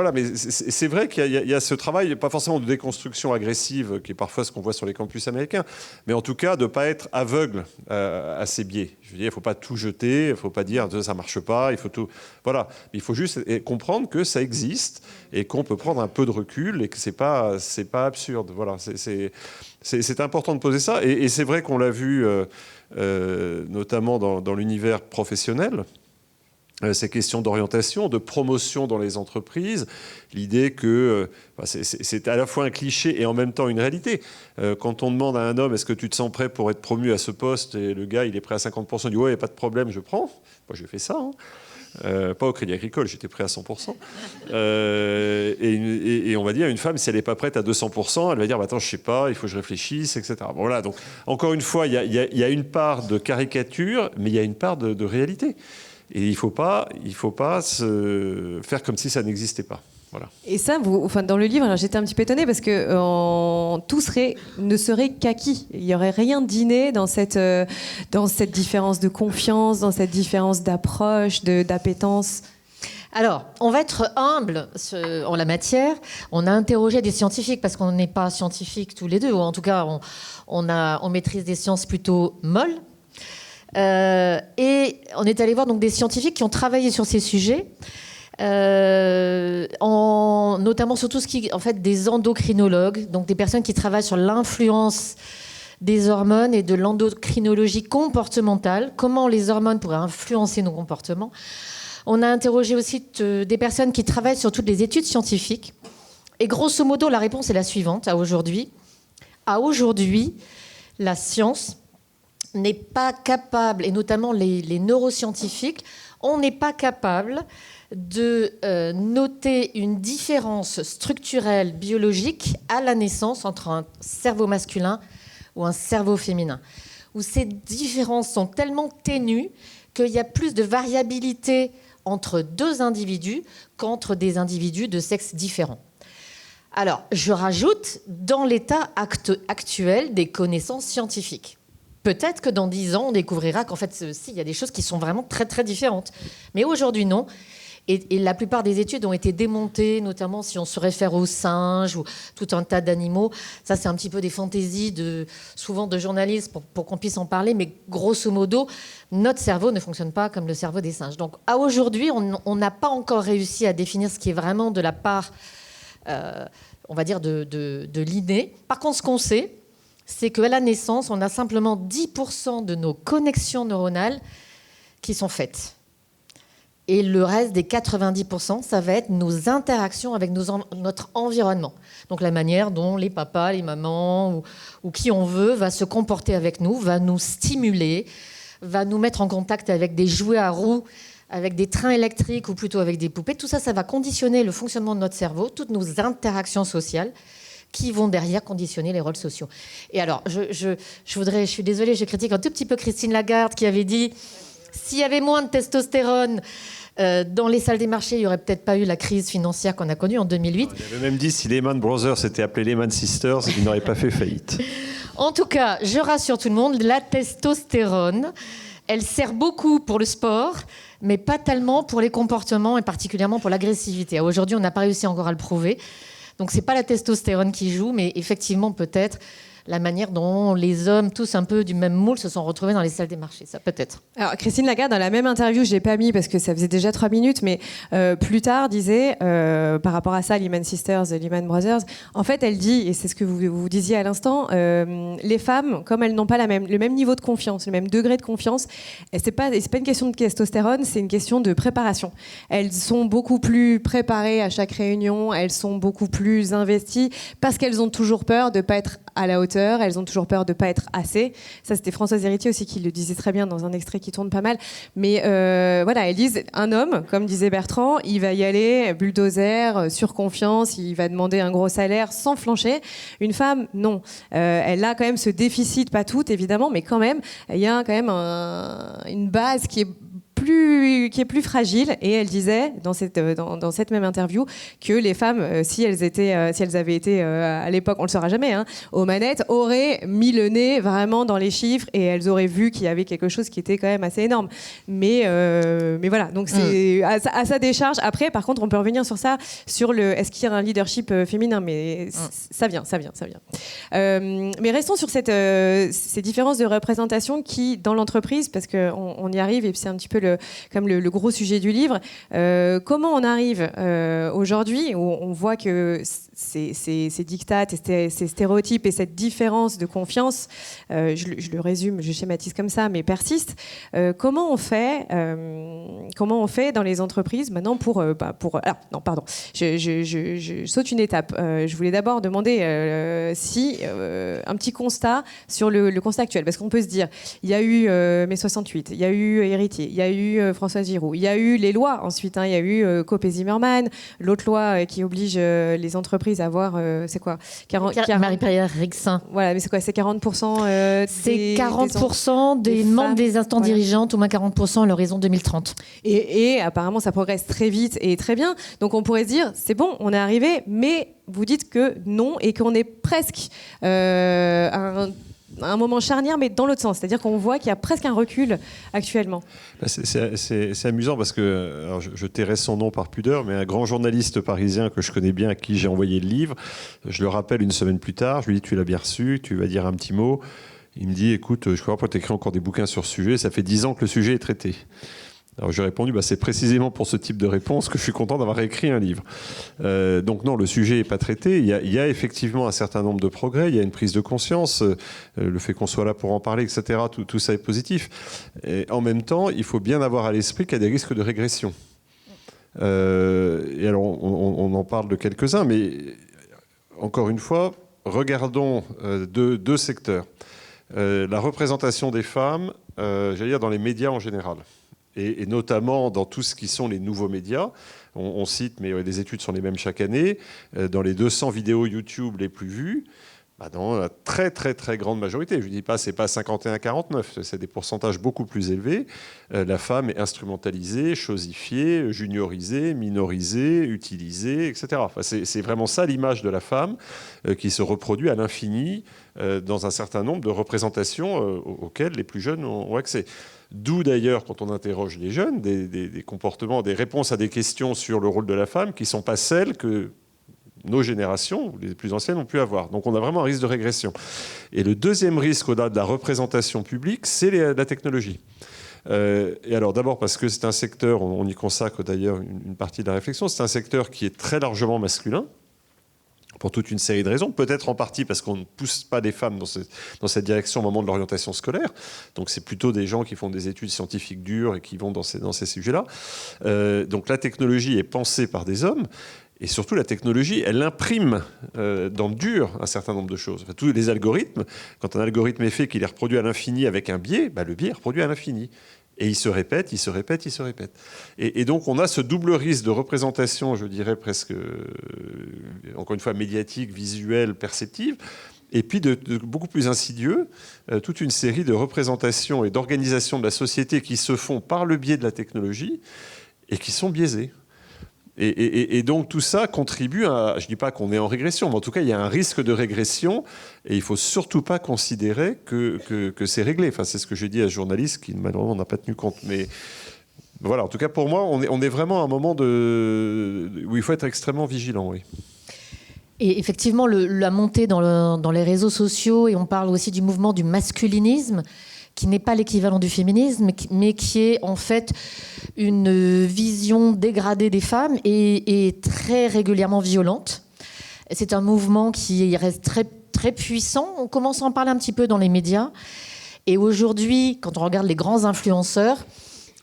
vrai qu'il y a ce travail, pas forcément de déconstruction agressive, qui est parfois ce qu'on voit sur les campus américains, mais en tout cas de ne pas être aveugle à ces biais. Je veux dire, il ne faut pas tout jeter, il ne faut pas dire ça ne marche pas, il faut tout. Voilà, mais il faut juste comprendre que ça existe et qu'on peut prendre un peu de recul et que c'est pas absurde. Voilà, c'est important de poser ça, et c'est vrai qu'on l'a vu notamment dans l'univers professionnel. Ces questions d'orientation, de promotion dans les entreprises, l'idée que c'est à la fois un cliché et en même temps une réalité. Quand on demande à un homme, est-ce que tu te sens prêt pour être promu à ce poste, et le gars, il est prêt à 50%, il dit ouais, pas de problème, je prends. Moi, j'ai fait ça. Pas au Crédit Agricole, j'étais prêt à 100%. Et on va dire, une femme, si elle n'est pas prête à 200%, elle va dire, attends, je sais pas, il faut que je réfléchisse, etc. Bon, voilà, donc, encore une fois, il y a une part de caricature, mais il y a une part de réalité. Et il ne faut pas se faire comme si ça n'existait pas. Voilà. Et ça, dans le livre, alors j'étais un petit peu étonnée parce que tout ne serait qu'acquis. Il n'y aurait rien d'inné dans cette différence de confiance, dans cette différence d'approche, d'appétence. Alors, on va être humble en la matière. On a interrogé des scientifiques parce qu'on n'est pas scientifiques tous les deux, ou en tout cas, on maîtrise des sciences plutôt molles. Et on est allé voir donc des scientifiques qui ont travaillé sur ces sujets, notamment sur tout ce qui, en fait, des endocrinologues, donc des personnes qui travaillent sur l'influence des hormones et de l'endocrinologie comportementale, comment les hormones pourraient influencer nos comportements. On a interrogé aussi des personnes qui travaillent sur toutes les études scientifiques. Et grosso modo, la réponse est la suivante à aujourd'hui. À aujourd'hui, la science n'est pas capable, et notamment les neuroscientifiques, on n'est pas capable de noter une différence structurelle biologique à la naissance entre un cerveau masculin ou un cerveau féminin, où ces différences sont tellement ténues qu'il y a plus de variabilité entre deux individus qu'entre des individus de sexe différents. Alors, je rajoute, dans l'état actuel des connaissances scientifiques. Peut-être que dans 10 ans, on découvrira qu'en fait, il y a des choses qui sont vraiment très, très différentes. Mais aujourd'hui, non. Et la plupart des études ont été démontées, notamment si on se réfère aux singes ou tout un tas d'animaux. Ça, c'est un petit peu des fantaisies souvent de journalistes pour qu'on puisse en parler. Mais grosso modo, notre cerveau ne fonctionne pas comme le cerveau des singes. Donc, à aujourd'hui, on n'a pas encore réussi à définir ce qui est vraiment de la part, on va dire, de l'inné. Par contre, ce qu'on sait, c'est qu'à la naissance, on a simplement 10% de nos connexions neuronales qui sont faites. Et le reste des 90%, ça va être nos interactions avec notre environnement. Donc la manière dont les papas, les mamans ou qui on veut va se comporter avec nous, va nous stimuler, va nous mettre en contact avec des jouets à roues, avec des trains électriques ou plutôt avec des poupées. Tout ça, ça va conditionner le fonctionnement de notre cerveau, toutes nos interactions sociales, qui vont derrière conditionner les rôles sociaux. Et alors, je suis désolée, je critique un tout petit peu Christine Lagarde qui avait dit s'il y avait moins de testostérone dans les salles des marchés, il n'y aurait peut-être pas eu la crise financière qu'on a connue en 2008. Il avait même dit si Lehman Brothers s'était appelé Lehman Sisters, ils n'auraient pas fait faillite. En tout cas, je rassure tout le monde, la testostérone, elle sert beaucoup pour le sport, mais pas tellement pour les comportements et particulièrement pour l'agressivité. Aujourd'hui, on n'a pas réussi encore à le prouver. Donc, ce n'est pas la testostérone qui joue, mais effectivement, peut-être la manière dont les hommes, tous un peu du même moule, se sont retrouvés dans les salles des marchés. Ça, peut-être. Alors, Christine Lagarde, dans la même interview, je ne l'ai pas mis parce que ça faisait déjà 3 minutes, mais plus tard, disait, par rapport à ça, Lehman Sisters, Lehman Brothers, en fait, elle dit, et c'est ce que vous disiez à l'instant, les femmes, comme elles n'ont pas le même niveau de confiance, le même degré de confiance, c'est pas une question de testostérone, c'est une question de préparation. Elles sont beaucoup plus préparées à chaque réunion, elles sont beaucoup plus investies parce qu'elles ont toujours peur de ne pas être à la hauteur, elles ont toujours peur de ne pas être assez. Ça, c'était Françoise Héritier aussi qui le disait très bien dans un extrait qui tourne pas mal. Mais voilà, elles disent, un homme, comme disait Bertrand, il va y aller bulldozer, sur confiance, il va demander un gros salaire sans flancher. Une femme, non. Elle a quand même ce déficit, pas toute évidemment, mais quand même, il y a quand même une base qui est plus fragile. Et elle disait dans cette même interview que les femmes, si elles avaient été à l'époque, on le saura jamais, hein, aux manettes, auraient mis le nez vraiment dans les chiffres et elles auraient vu qu'il y avait quelque chose qui était quand même assez énorme. Mais voilà, donc c'est à sa décharge. Après, par contre, on peut revenir sur ça, sur est-ce qu'il y a un leadership féminin, mais ça vient. Mais restons sur ces différences de représentation qui, dans l'entreprise, parce qu'on y arrive, et c'est un petit peu le gros sujet du livre, comment on arrive aujourd'hui, où on voit que ces dictates, et ces stéréotypes et cette différence de confiance, je le résume, je schématise comme ça, mais persiste. Comment on fait dans les entreprises maintenant pour non, pardon, je saute une étape. Je voulais d'abord demander un petit constat sur le constat actuel, parce qu'on peut se dire, il y a eu mai 68, il y a eu Héritier, il y a eu Françoise Giroud, il y a eu les lois ensuite, hein, il y a eu Copé-Zimmermann, l'autre loi qui oblige les entreprises à avoir, c'est quoi, Marie-Pierre Rixin. Voilà, mais c'est quoi, c'est 40% c'est 40% des membres des instances dirigeantes, au moins 40% à l'horizon 2030. Et apparemment, ça progresse très vite et très bien. Donc on pourrait se dire, c'est bon, on est arrivé, mais vous dites que non et qu'on est presque à un moment charnière, mais dans l'autre sens. C'est-à-dire qu'on voit qu'il y a presque un recul actuellement. C'est amusant parce que, alors je tairai son nom par pudeur, mais un grand journaliste parisien que je connais bien, à qui j'ai envoyé le livre, je le rappelle une semaine plus tard, je lui dis, tu l'as bien reçu, tu vas dire un petit mot. Il me dit, écoute, je crois pas que tu écris encore des bouquins sur ce sujet, ça fait 10 ans que le sujet est traité. Alors j'ai répondu, c'est précisément pour ce type de réponse que je suis content d'avoir écrit un livre. Donc non, le sujet n'est pas traité. Il y a effectivement un certain nombre de progrès, il y a une prise de conscience, le fait qu'on soit là pour en parler, etc. Tout ça est positif. Et en même temps, il faut bien avoir à l'esprit qu'il y a des risques de régression. Et alors on en parle de quelques-uns, mais encore une fois, regardons deux secteurs. La représentation des femmes, j'allais dire dans les médias en général. Et notamment dans tout ce qui sont les nouveaux médias. On cite, mais les études sont les mêmes chaque année, dans les 200 vidéos YouTube les plus vues, dans la très très très grande majorité, je ne dis pas, c'est pas 51-49, c'est des pourcentages beaucoup plus élevés, la femme est instrumentalisée, chosifiée, juniorisée, minorisée, utilisée, etc. Enfin, c'est vraiment ça l'image de la femme qui se reproduit à l'infini dans un certain nombre de représentations auxquelles les plus jeunes ont accès. D'où d'ailleurs, quand on interroge les jeunes, des comportements, des réponses à des questions sur le rôle de la femme qui ne sont pas celles que nos générations, ou les plus anciennes, ont pu avoir. Donc on a vraiment un risque de régression. Et le deuxième risque, au-delà de la représentation publique, c'est la technologie. Et alors d'abord parce que c'est un secteur, on y consacre d'ailleurs une partie de la réflexion, c'est un secteur qui est très largement masculin, pour toute une série de raisons, peut-être en partie parce qu'on ne pousse pas des femmes dans cette direction au moment de l'orientation scolaire. Donc c'est plutôt des gens qui font des études scientifiques dures et qui vont dans ces sujets-là. Donc la technologie est pensée par des hommes. Et surtout, la technologie, elle imprime dans le dur un certain nombre de choses. Enfin, tous les algorithmes, quand un algorithme est fait, qu'il est reproduit à l'infini avec un biais, le biais est reproduit à l'infini. Et il se répète. Et donc, on a ce double risque de représentation, je dirais presque, encore une fois, médiatique, visuelle, perceptive, et puis de beaucoup plus insidieux, toute une série de représentations et d'organisations de la société qui se font par le biais de la technologie et qui sont biaisées. Et donc tout ça contribue à, je ne dis pas qu'on est en régression, mais en tout cas il y a un risque de régression et il ne faut surtout pas considérer que c'est réglé. Enfin, c'est ce que j'ai dit à ce journaliste qui malheureusement n'a pas tenu compte. Mais voilà, en tout cas pour moi, on est vraiment à un moment où il faut être extrêmement vigilant. Oui. Et effectivement, la montée dans les réseaux sociaux, et on parle aussi du mouvement du masculinisme, qui n'est pas l'équivalent du féminisme, mais qui est en fait une vision dégradée des femmes et très régulièrement violente. C'est un mouvement qui reste très, très puissant. On commence à en parler un petit peu dans les médias. Et aujourd'hui, quand on regarde les grands influenceurs,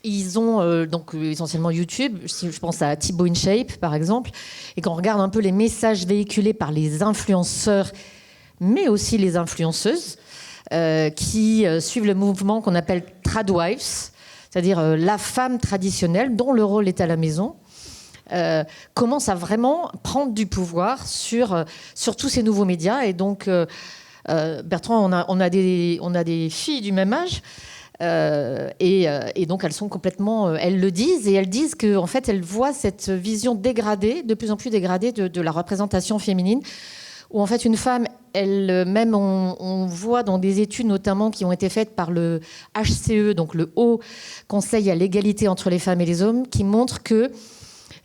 ils ont donc essentiellement YouTube. Je pense à Thibaut InShape, par exemple. Et quand on regarde un peu les messages véhiculés par les influenceurs, mais aussi les influenceuses, qui suivent le mouvement qu'on appelle Tradwives, c'est-à-dire la femme traditionnelle dont le rôle est à la maison, commence à vraiment prendre du pouvoir sur tous ces nouveaux médias. Et donc, Bertrand, on a des filles du même âge. Et donc elles sont complètement, elles le disent, et elles disent que en fait elles voient cette vision dégradée, de plus en plus dégradée de la représentation féminine, où en fait une femme, elle-même, on voit dans des études notamment qui ont été faites par le HCE, donc le Haut Conseil à l'égalité entre les femmes et les hommes, qui montre que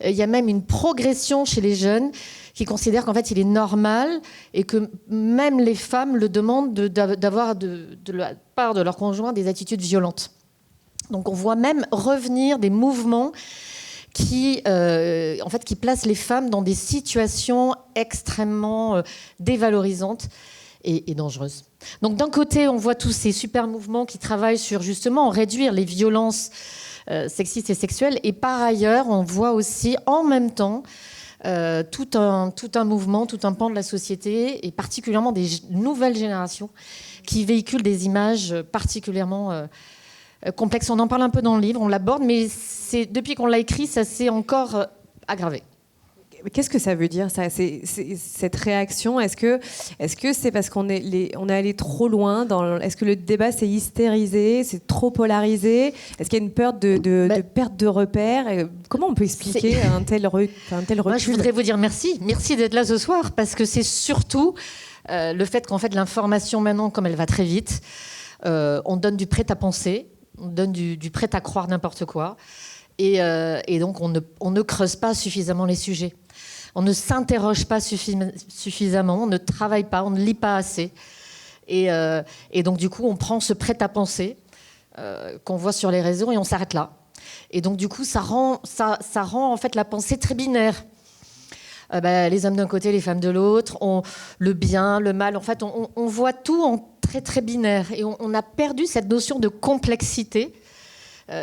il y a même une progression chez les jeunes qui considèrent qu'en fait il est normal et que même les femmes le demandent d'avoir de la part de leur conjoint des attitudes violentes. Donc on voit même revenir des mouvements qui placent les femmes dans des situations extrêmement dévalorisantes et dangereuses. Donc d'un côté, on voit tous ces super mouvements qui travaillent sur justement réduire les violences sexistes et sexuelles, et par ailleurs, on voit aussi en même temps tout un mouvement, tout un pan de la société, et particulièrement des nouvelles générations qui véhiculent des images particulièrement complexes. On en parle un peu dans le livre, on l'aborde, mais depuis qu'on l'a écrit, ça s'est encore aggravé. Qu'est-ce que ça veut dire, ça, cette réaction? Est-ce que c'est parce qu'on est allé trop loin est-ce que le débat s'est hystérisé, c'est trop polarisé? Est-ce qu'il y a une peur de perte de repères? Comment on peut expliquer un tel recul? Moi, je voudrais vous dire merci d'être là ce soir, parce que c'est surtout le fait qu'en fait l'information maintenant, comme elle va très vite, on donne du prêt-à-penser, on donne du prêt-à-croire n'importe quoi, et donc on ne creuse pas suffisamment les sujets. On ne s'interroge pas suffisamment, on ne travaille pas, on ne lit pas assez. Et donc, du coup, on prend ce prêt-à-penser qu'on voit sur les réseaux et on s'arrête là. Et donc, du coup, ça rend en fait la pensée très binaire. Les hommes d'un côté, les femmes de l'autre, le bien, le mal. En fait, on voit tout en très, très binaire. Et on a perdu cette notion de complexité,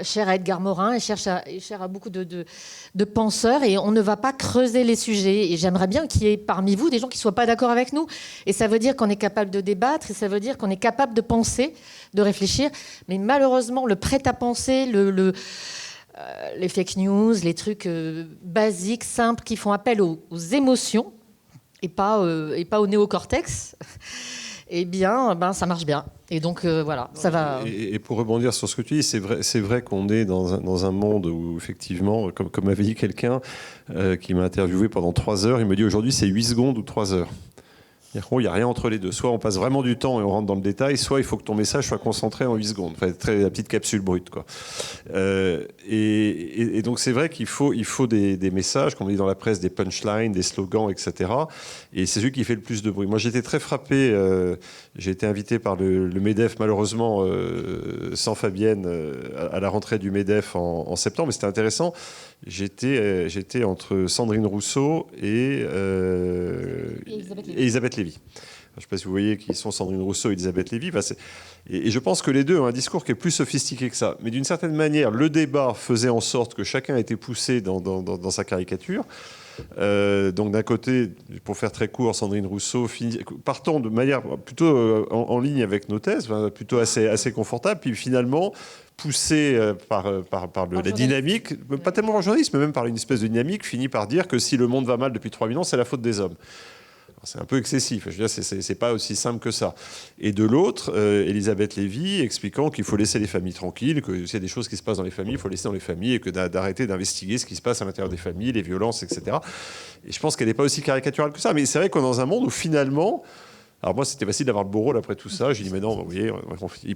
chère à Edgar Morin et chère à beaucoup de penseurs, et on ne va pas creuser les sujets. Et j'aimerais bien qu'il y ait parmi vous des gens qui ne soient pas d'accord avec nous. Et ça veut dire qu'on est capable de débattre, et ça veut dire qu'on est capable de penser, de réfléchir. Mais malheureusement, le prêt-à-penser, les fake news, les trucs basiques, simples, qui font appel aux émotions et pas au néocortex, eh bien, ça marche bien. Et donc, voilà, ça va... Et pour rebondir sur ce que tu dis, c'est vrai qu'on est dans un monde où, effectivement, comme m'avait dit quelqu'un qui m'a interviewé pendant 3 heures, il me dit aujourd'hui, c'est 8 secondes ou 3 heures. Il n'y a rien entre les deux. Soit on passe vraiment du temps et on rentre dans le détail, soit il faut que ton message soit concentré en 8 secondes. Enfin, la petite capsule brute, quoi. Et donc, c'est vrai qu'il faut des messages, comme on dit dans la presse, des punchlines, des slogans, etc. Et c'est celui qui fait le plus de bruit. Moi, j'étais très frappé. J'ai été invité par le MEDEF, malheureusement, sans Fabienne, à la rentrée du MEDEF en septembre. Mais c'était intéressant. J'étais entre Sandrine Rousseau et Elisabeth Lévy. Je ne sais pas si vous voyez qui sont Sandrine Rousseau et Elisabeth Lévy. Et je pense que les deux ont un discours qui est plus sophistiqué que ça. Mais d'une certaine manière, le débat faisait en sorte que chacun était poussé dans sa caricature. Donc d'un côté, pour faire très court, Sandrine Rousseau, partant de manière plutôt en ligne avec nos thèses, plutôt assez confortable, puis finalement poussé par la dynamique, pas tellement par le journalisme, mais même par une espèce de dynamique, finit par dire que si le monde va mal depuis 3000 ans, c'est la faute des hommes. C'est un peu excessif. Je veux dire, c'est pas aussi simple que ça. Et de l'autre, Elisabeth Lévy expliquant qu'il faut laisser les familles tranquilles, que s'il y a des choses qui se passent dans les familles, il faut laisser dans les familles, et que d'arrêter d'investiguer ce qui se passe à l'intérieur des familles, les violences, etc. Et je pense qu'elle n'est pas aussi caricaturale que ça. Mais c'est vrai qu'on est dans un monde où finalement... Alors moi, c'était facile d'avoir le beau rôle après tout ça. J'ai dit, mais non, vous voyez,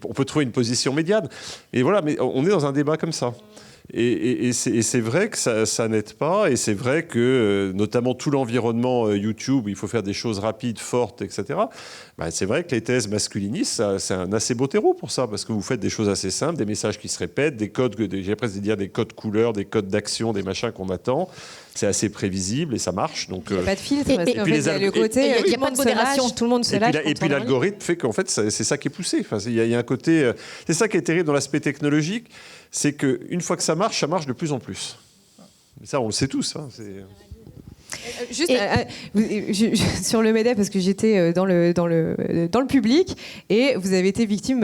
on peut trouver une position médiane. Et voilà, mais on est dans un débat comme ça. Et c'est vrai que ça n'aide pas, et c'est vrai que notamment tout l'environnement YouTube, où il faut faire des choses rapides, fortes, etc. C'est vrai que les thèses masculinistes, c'est un assez beau terreau pour ça, parce que vous faites des choses assez simples, des messages qui se répètent, des codes, j'ai presque dire des codes couleurs, des codes d'action, des machins qu'on attend. C'est assez prévisible et ça marche. Donc, il n'y a pas de filtre, parce qu'en fait, il y a le côté, il n'y a pas de modération, tout le monde se lâche. Et puis l'algorithme fait qu'en fait, c'est ça qui est poussé. Enfin, il y a un côté... C'est ça qui est terrible dans l'aspect technologique, c'est qu'une fois que ça marche de plus en plus. Mais ça, on le sait tous. Juste sur le MEDEF, parce que j'étais dans le public, et vous avez été victime,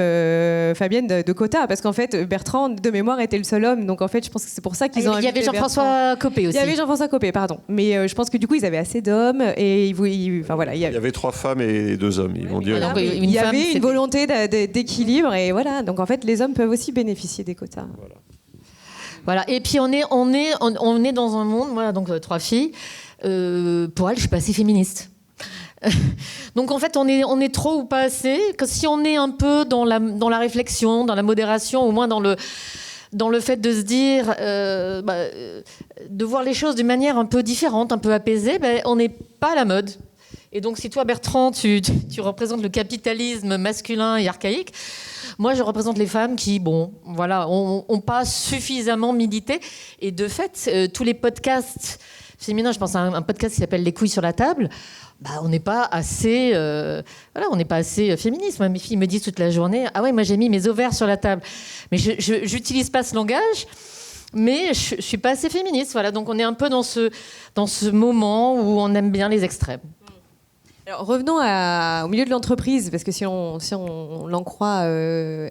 Fabienne, de quotas, parce qu'en fait, Bertrand, de mémoire, était le seul homme, donc en fait, je pense que c'est pour ça qu'ils ont invité Bertrand. Il y avait Jean-François Copé aussi. Il y avait Jean-François Copé, pardon. Mais je pense que du coup, ils avaient assez d'hommes, et enfin, voilà, il y avait 3 femmes et 2 hommes, ils vont dire. Voilà, il y avait une volonté d'équilibre, et voilà. Donc en fait, les hommes peuvent aussi bénéficier des quotas. Voilà. Et puis on est dans un monde, voilà, donc 3 filles. Pour elles, je suis pas assez féministe. Donc en fait, on est trop ou pas assez. Que si on est un peu dans la réflexion, dans la modération, au moins dans le fait de se dire, de voir les choses d'une manière un peu différente, un peu apaisée, on n'est pas à la mode. Et donc si toi, Bertrand, tu représentes le capitalisme masculin et archaïque, moi je représente les femmes qui, ont pas suffisamment milité. Et de fait, tous les podcasts féminin, je pense à un podcast qui s'appelle Les couilles sur la table, on n'est pas assez on n'est pas assez féministe. Moi, mes filles me disent toute la journée, ah ouais, moi j'ai mis mes ovaires sur la table. Mais je n'utilise pas ce langage, mais je suis pas assez féministe. Voilà, donc on est un peu dans ce moment où on aime bien les extrêmes. Alors, revenons au milieu de l'entreprise, parce que si on l'en croit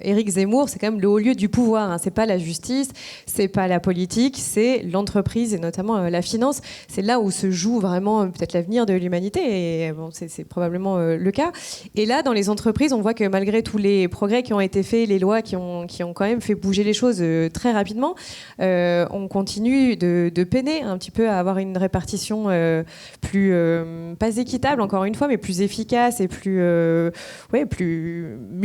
Éric Zemmour, c'est quand même le haut lieu du pouvoir. Hein. C'est pas la justice, c'est pas la politique, c'est l'entreprise et notamment la finance. C'est là où se joue vraiment peut-être l'avenir de l'humanité. Et c'est probablement le cas. Et là, dans les entreprises, on voit que malgré tous les progrès qui ont été faits, les lois qui ont quand même fait bouger les choses très rapidement, on continue de peiner un petit peu à avoir une répartition plus pas équitable, encore une fois, mais plus efficace et mieux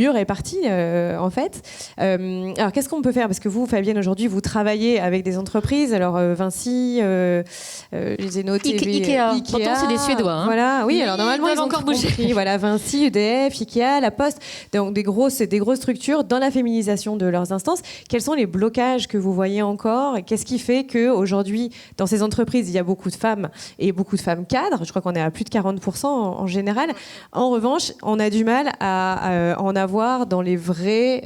répartie en fait. Alors qu'est-ce qu'on peut faire? Parce que vous, Fabienne, aujourd'hui, vous travaillez avec des entreprises. Alors Vinci, je les ai notés. Ikea. Pourtant, c'est des Suédois. Hein. Voilà, oui. Alors normalement, ils ont encore bougé. Voilà, Vinci, EDF, Ikea, La Poste. Donc des grosses structures dans la féminisation de leurs instances. Quels sont les blocages que vous voyez encore? Et qu'est-ce qui fait qu'aujourd'hui, dans ces entreprises, il y a beaucoup de femmes et beaucoup de femmes cadres? Je crois qu'on est à plus de 40% en général. En revanche, on a du mal à en avoir dans les vrais,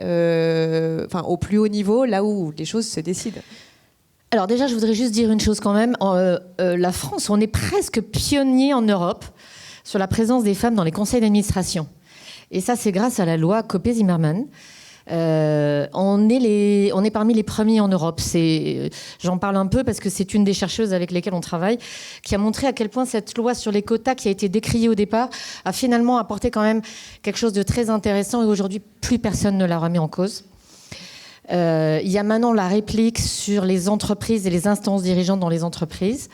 au plus haut niveau, là où les choses se décident. Alors déjà, je voudrais juste dire une chose quand même. La France, on est presque pionnier en Europe sur la présence des femmes dans les conseils d'administration. Et ça, c'est grâce à la loi Copé-Zimmermann. On est parmi les premiers en Europe. J'en parle un peu parce que c'est une des chercheuses avec lesquelles on travaille qui a montré à quel point cette loi sur les quotas, qui a été décriée au départ, a finalement apporté quand même quelque chose de très intéressant, et aujourd'hui plus personne ne la remet en cause. Il y a maintenant la réplique sur les entreprises et les instances dirigeantes dans les entreprises.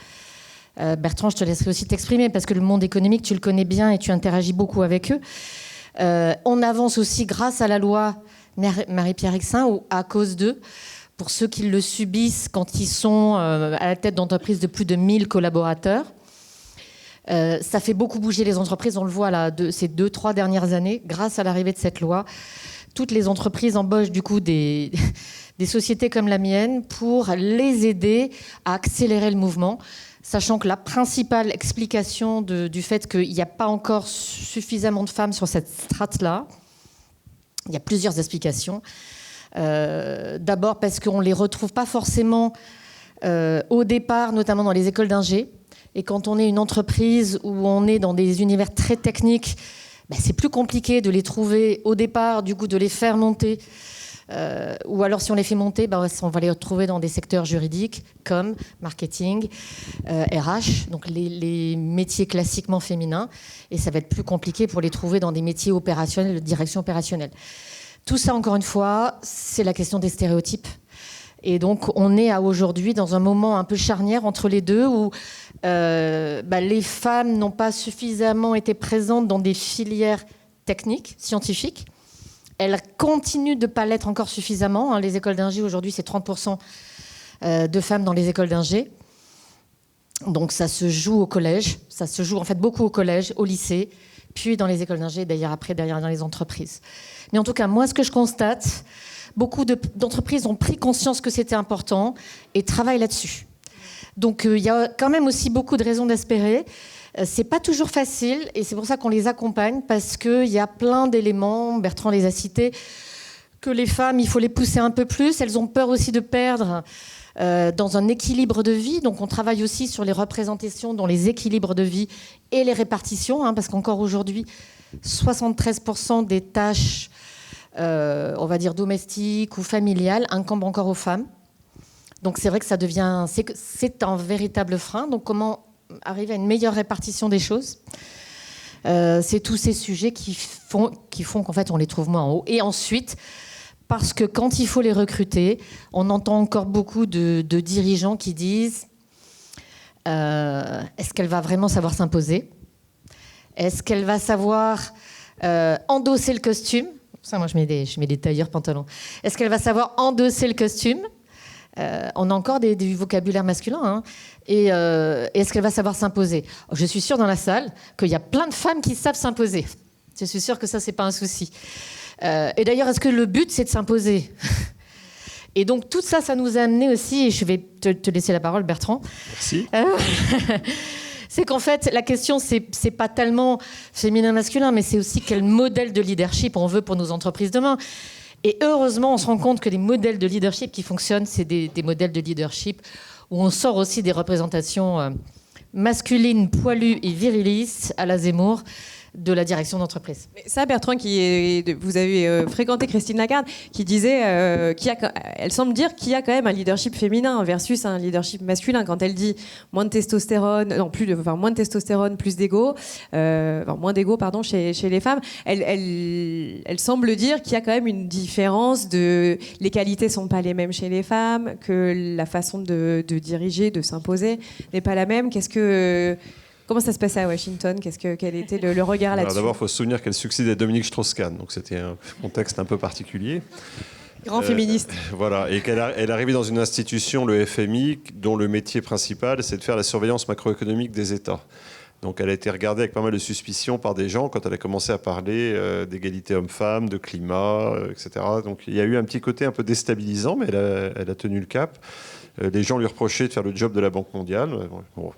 Bertrand, je te laisserai aussi t'exprimer parce que le monde économique, tu le connais bien et tu interagis beaucoup avec eux. On avance aussi grâce à la loi Marie-Pierre Exin, ou à cause d'eux, pour ceux qui le subissent quand ils sont à la tête d'entreprises de plus de 1000 collaborateurs. Ça fait beaucoup bouger les entreprises, on le voit là, ces 2-3 dernières années, grâce à l'arrivée de cette loi. Toutes les entreprises embauchent du coup des sociétés comme la mienne pour les aider à accélérer le mouvement, sachant que la principale explication du fait qu'il n'y a pas encore suffisamment de femmes sur cette strate-là, il y a plusieurs explications. D'abord parce qu'on ne les retrouve pas forcément au départ, notamment dans les écoles d'ingé. Et quand on est une entreprise où on est dans des univers très techniques, c'est plus compliqué de les trouver au départ, du coup de les faire monter. Ou alors si on les fait monter, on va les retrouver dans des secteurs juridiques comme marketing, RH, donc les métiers classiquement féminins, et ça va être plus compliqué pour les trouver dans des métiers opérationnels, de direction opérationnelle. Tout ça, encore une fois, c'est la question des stéréotypes. Et donc on est aujourd'hui dans un moment un peu charnière entre les deux, où les femmes n'ont pas suffisamment été présentes dans des filières techniques, scientifiques. Elles continuent de ne pas l'être encore suffisamment. Les écoles d'ingé, aujourd'hui, c'est 30% de femmes dans les écoles d'ingé. Donc ça se joue au collège. Ça se joue en fait beaucoup au collège, au lycée, puis dans les écoles d'ingé, d'ailleurs après, derrière dans les entreprises. Mais en tout cas, moi, ce que je constate, beaucoup d'entreprises ont pris conscience que c'était important et travaillent là-dessus. Donc il y a quand même aussi beaucoup de raisons d'espérer. C'est pas toujours facile, et c'est pour ça qu'on les accompagne, parce qu'il y a plein d'éléments, Bertrand les a cités, que les femmes, il faut les pousser un peu plus. Elles ont peur aussi de perdre dans un équilibre de vie. Donc on travaille aussi sur les représentations dans les équilibres de vie et les répartitions, parce qu'encore aujourd'hui, 73% des tâches, on va dire domestiques ou familiales, incombent encore aux femmes. Donc c'est vrai que c'est un véritable frein. Donc comment arriver à une meilleure répartition des choses ? C'est tous ces sujets qui font qu'en fait on les trouve moins en haut. Et ensuite, parce que quand il faut les recruter, on entend encore beaucoup de dirigeants qui disent est-ce qu'elle va vraiment savoir s'imposer ? Est-ce qu'elle va savoir endosser le costume ? Ça, moi, je mets des tailleurs pantalons. Est-ce qu'elle va savoir endosser le costume ? On a encore du vocabulaire masculin. Et est-ce qu'elle va savoir s'imposer ? Je suis sûre dans la salle qu'il y a plein de femmes qui savent s'imposer. Je suis sûre que ça, c'est pas un souci. Et d'ailleurs, est-ce que le but, c'est de s'imposer ? Et donc, tout ça, ça nous a amené aussi, et je vais te laisser la parole, Bertrand. Merci. C'est qu'en fait, la question, c'est pas tellement féminin-masculin, mais c'est aussi quel modèle de leadership on veut pour nos entreprises demain. Et heureusement, on se rend compte que les modèles de leadership qui fonctionnent, c'est des modèles de leadership où on sort aussi des représentations masculines, poilues et virilistes à la Zemmour de la direction d'entreprise. Mais ça, Bertrand, vous avez fréquenté Christine Lagarde, qui disait elle semble dire qu'il y a quand même un leadership féminin versus un leadership masculin. Quand elle dit moins de testostérone, moins de testostérone, plus d'ego, moins d'ego, pardon, chez les femmes, elle semble dire qu'il y a quand même une différence les qualités sont pas les mêmes chez les femmes, que la façon de diriger, de s'imposer n'est pas la même. Comment ça se passait à Washington ? Quel était le regard là-dessus ? D'abord, il faut se souvenir qu'elle succédait à Dominique Strauss-Kahn, donc c'était un contexte un peu particulier. Grand féministe. Voilà, et elle arrivait dans une institution, le FMI, dont le métier principal, c'est de faire la surveillance macroéconomique des États. Donc elle a été regardée avec pas mal de suspicion par des gens quand elle a commencé à parler d'égalité homme-femme, de climat, etc. Donc il y a eu un petit côté un peu déstabilisant, mais elle a tenu le cap. Les gens lui reprochaient de faire le job de la Banque mondiale. Bon,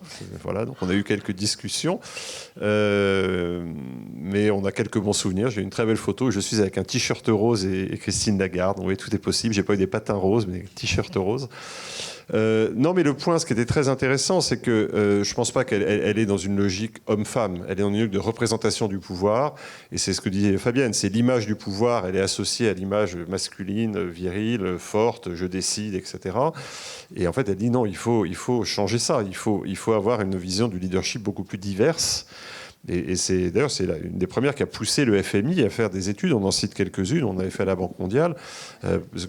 voilà, donc on a eu quelques discussions. Mais on a quelques bons souvenirs. J'ai une très belle photo où je suis avec un t-shirt rose et Christine Lagarde. Oui, tout est possible. J'ai pas eu des patins roses, mais des t-shirts roses. Non, mais le point, ce qui était très intéressant, c'est que je pense pas qu'elle est dans une logique homme-femme. Elle est dans une logique de représentation du pouvoir. Et c'est ce que disait Fabienne. C'est l'image du pouvoir. Elle est associée à l'image masculine, virile, forte, je décide, etc. Et en fait, elle dit non, il faut changer ça. Il faut avoir une vision du leadership beaucoup plus diverse. Et c'est d'ailleurs une des premières qui a poussé le FMI à faire des études. On en cite quelques-unes. On avait fait à la Banque mondiale,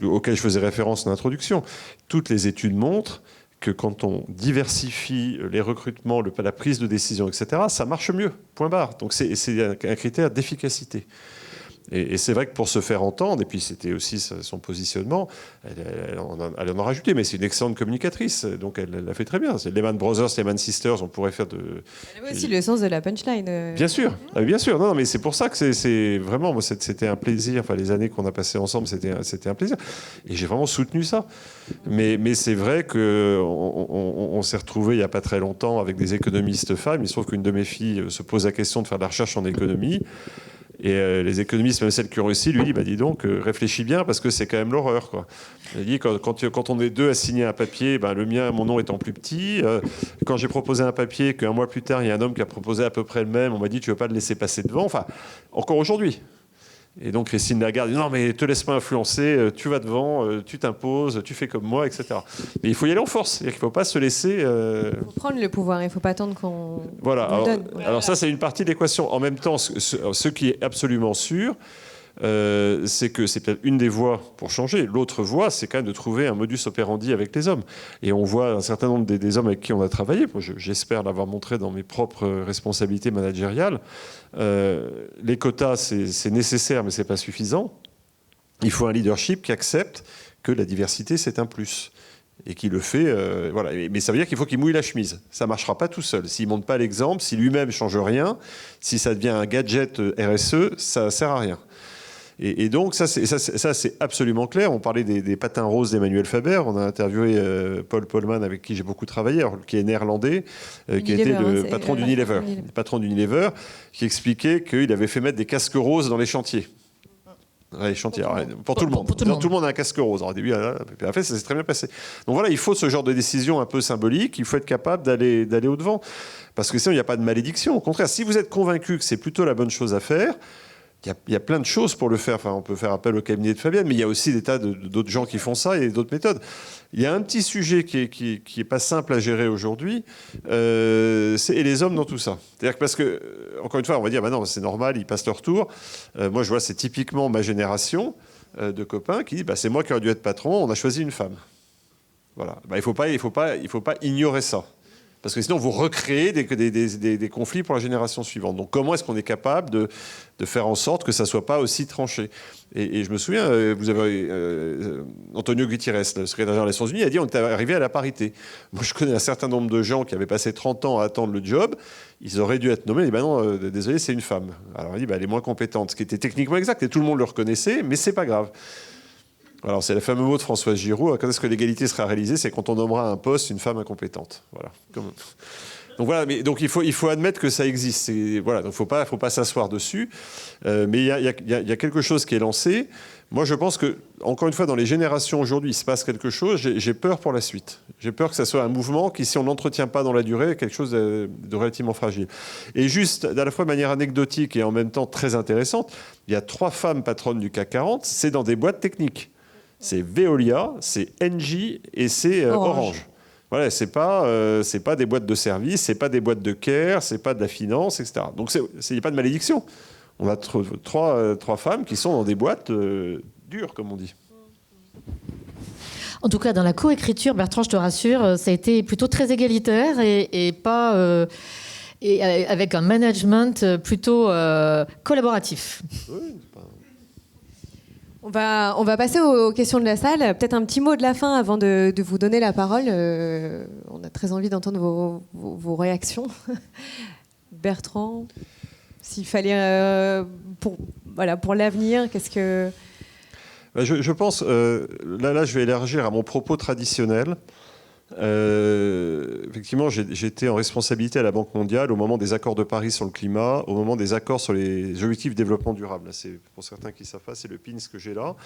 auxquelles je faisais référence en introduction. Toutes les études montrent que quand on diversifie les recrutements, la prise de décision, etc., ça marche mieux. Point barre. Donc c'est un critère d'efficacité. Et c'est vrai que pour se faire entendre, et puis c'était aussi son positionnement, elle en a rajouté, mais c'est une excellente communicatrice, donc elle l'a fait très bien. C'est Lehman Brothers, Lehman Sisters, on pourrait faire de... Elle avait aussi le sens de la punchline. Bien sûr, bien sûr. Non, mais c'est pour ça que c'est vraiment, moi, c'était un plaisir. Enfin, les années qu'on a passées ensemble, c'était un plaisir. Et j'ai vraiment soutenu ça. Mais c'est vrai qu'on s'est retrouvés il n'y a pas très longtemps avec des économistes femmes. Il se trouve qu'une de mes filles se pose la question de faire de la recherche en économie. Et les économistes, même celles qui ont réussi, lui dit, dis donc, réfléchis bien parce que c'est quand même l'horreur, quoi. Il dit, quand on est deux à signer un papier, le mien, mon nom étant plus petit, quand j'ai proposé un papier, qu'un mois plus tard, il y a un homme qui a proposé à peu près le même, on m'a dit, tu veux pas le laisser passer devant, enfin, encore aujourd'hui. Et donc Christine Lagarde dit non mais te laisse pas influencer, tu vas devant, tu t'imposes, tu fais comme moi, etc. Mais il faut y aller en force, c'est-à-dire qu'il ne faut pas se laisser... Il faut prendre le pouvoir, il ne faut pas attendre qu'on voilà. le donne. Alors ça c'est une partie de l'équation. En même temps, ce qui est absolument sûr, c'est que c'est peut-être une des voies pour changer. L'autre voie, c'est quand même de trouver un modus operandi avec les hommes. Et on voit un certain nombre des hommes avec qui on a travaillé, j'espère l'avoir montré dans mes propres responsabilités managériales. Les quotas, c'est nécessaire, mais ce n'est pas suffisant. Il faut un leadership qui accepte que la diversité, c'est un plus. Et qui le fait, voilà. Mais ça veut dire qu'il faut qu'il mouille la chemise. Ça ne marchera pas tout seul. S'il ne montre pas l'exemple, si lui-même ne change rien, si ça devient un gadget RSE, ça ne sert à rien. Et donc, ça, c'est absolument clair. On parlait des patins roses d'Emmanuel Faber. On a interviewé Paul Polman, avec qui j'ai beaucoup travaillé, qui est néerlandais, qui était le patron d'Unilever. Le patron d'Unilever, qui expliquait qu'il avait fait mettre des casques roses dans les chantiers. Ouais, chantier. Pour tout le monde. Tout le monde a un casque rose. Alors, au début, en fait, ça s'est très bien passé. Donc voilà, il faut ce genre de décision un peu symbolique. Il faut être capable d'aller au-devant. Parce que sinon, il n'y a pas de malédiction. Au contraire, si vous êtes convaincu que c'est plutôt la bonne chose à faire, il y a plein de choses pour le faire. Enfin, on peut faire appel au cabinet de Fabienne, mais il y a aussi des tas d'autres gens qui font ça et d'autres méthodes. Il y a un petit sujet qui est pas simple à gérer aujourd'hui, et les hommes dans tout ça. C'est-à-dire que parce que, encore une fois, on va dire, bah non, c'est normal, ils passent leur tour. Moi, je vois, c'est typiquement ma génération de copains qui disent, bah, c'est moi qui aurais dû être patron, on a choisi une femme. Voilà. Bah, il faut pas ignorer ça. Parce que sinon, vous recréez des conflits pour la génération suivante. Donc, comment est-ce qu'on est capable de faire en sorte que ça ne soit pas aussi tranché ? Et je me souviens, vous avez Antonio Guterres, le secrétaire général des Nations Unies, a dit on est arrivé à la parité. Moi, je connais un certain nombre de gens qui avaient passé 30 ans à attendre le job. Ils auraient dû être nommés. Il dit, non, désolé, c'est une femme. Alors, il dit, elle est moins compétente. Ce qui était techniquement exact. Et tout le monde le reconnaissait, mais c'est pas grave. Alors, c'est le fameux mot de Françoise Giroud. Quand est-ce que l'égalité sera réalisée ? C'est quand on nommera à un poste une femme incompétente. Voilà. Donc voilà. Donc il faut admettre que ça existe. Voilà. Donc faut pas s'asseoir dessus. Mais il y a quelque chose qui est lancé. Moi, je pense que, encore une fois, dans les générations aujourd'hui, il se passe quelque chose. J'ai peur pour la suite. J'ai peur que ça soit un mouvement qui, si on n'entretient pas dans la durée, est quelque chose de relativement fragile. Et juste, à la fois de manière anecdotique et en même temps très intéressante, il y a 3 femmes patronnes du CAC 40. C'est dans des boîtes techniques. C'est Veolia, c'est Engie et c'est Orange. Voilà, c'est pas des boîtes de services, c'est pas des boîtes de care, c'est pas de la finance, etc. Donc il n'y a pas de malédiction. On a 3 femmes qui sont dans des boîtes dures, comme on dit. En tout cas, dans la coécriture, Bertrand, je te rassure, ça a été plutôt très égalitaire et pas et avec un management plutôt collaboratif. Oui, c'est pas... On va passer aux questions de la salle. Peut-être un petit mot de la fin avant de vous donner la parole. On a très envie d'entendre vos réactions. Bertrand, s'il fallait pour l'avenir, qu'est-ce que... Je pense, là, je vais élargir à mon propos traditionnel. Effectivement, j'étais en responsabilité à la Banque mondiale au moment des accords de Paris sur le climat, au moment des accords sur les objectifs de développement durable. Là, c'est, pour certains qui savent pas, c'est le pins que j'ai là.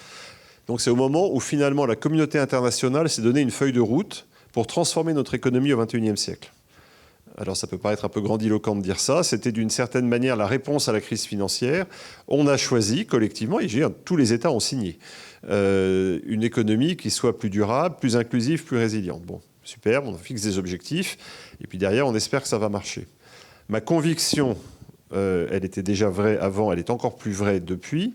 Donc c'est au moment où finalement la communauté internationale s'est donné une feuille de route pour transformer notre économie au XXIe siècle. Alors ça peut paraître un peu grandiloquent de dire ça, c'était d'une certaine manière la réponse à la crise financière. On a choisi collectivement, et tous les États ont signé, une économie qui soit plus durable, plus inclusive, plus résiliente. Bon, super, on fixe des objectifs, et puis derrière, on espère que ça va marcher. Ma conviction, elle était déjà vraie avant, elle est encore plus vraie depuis.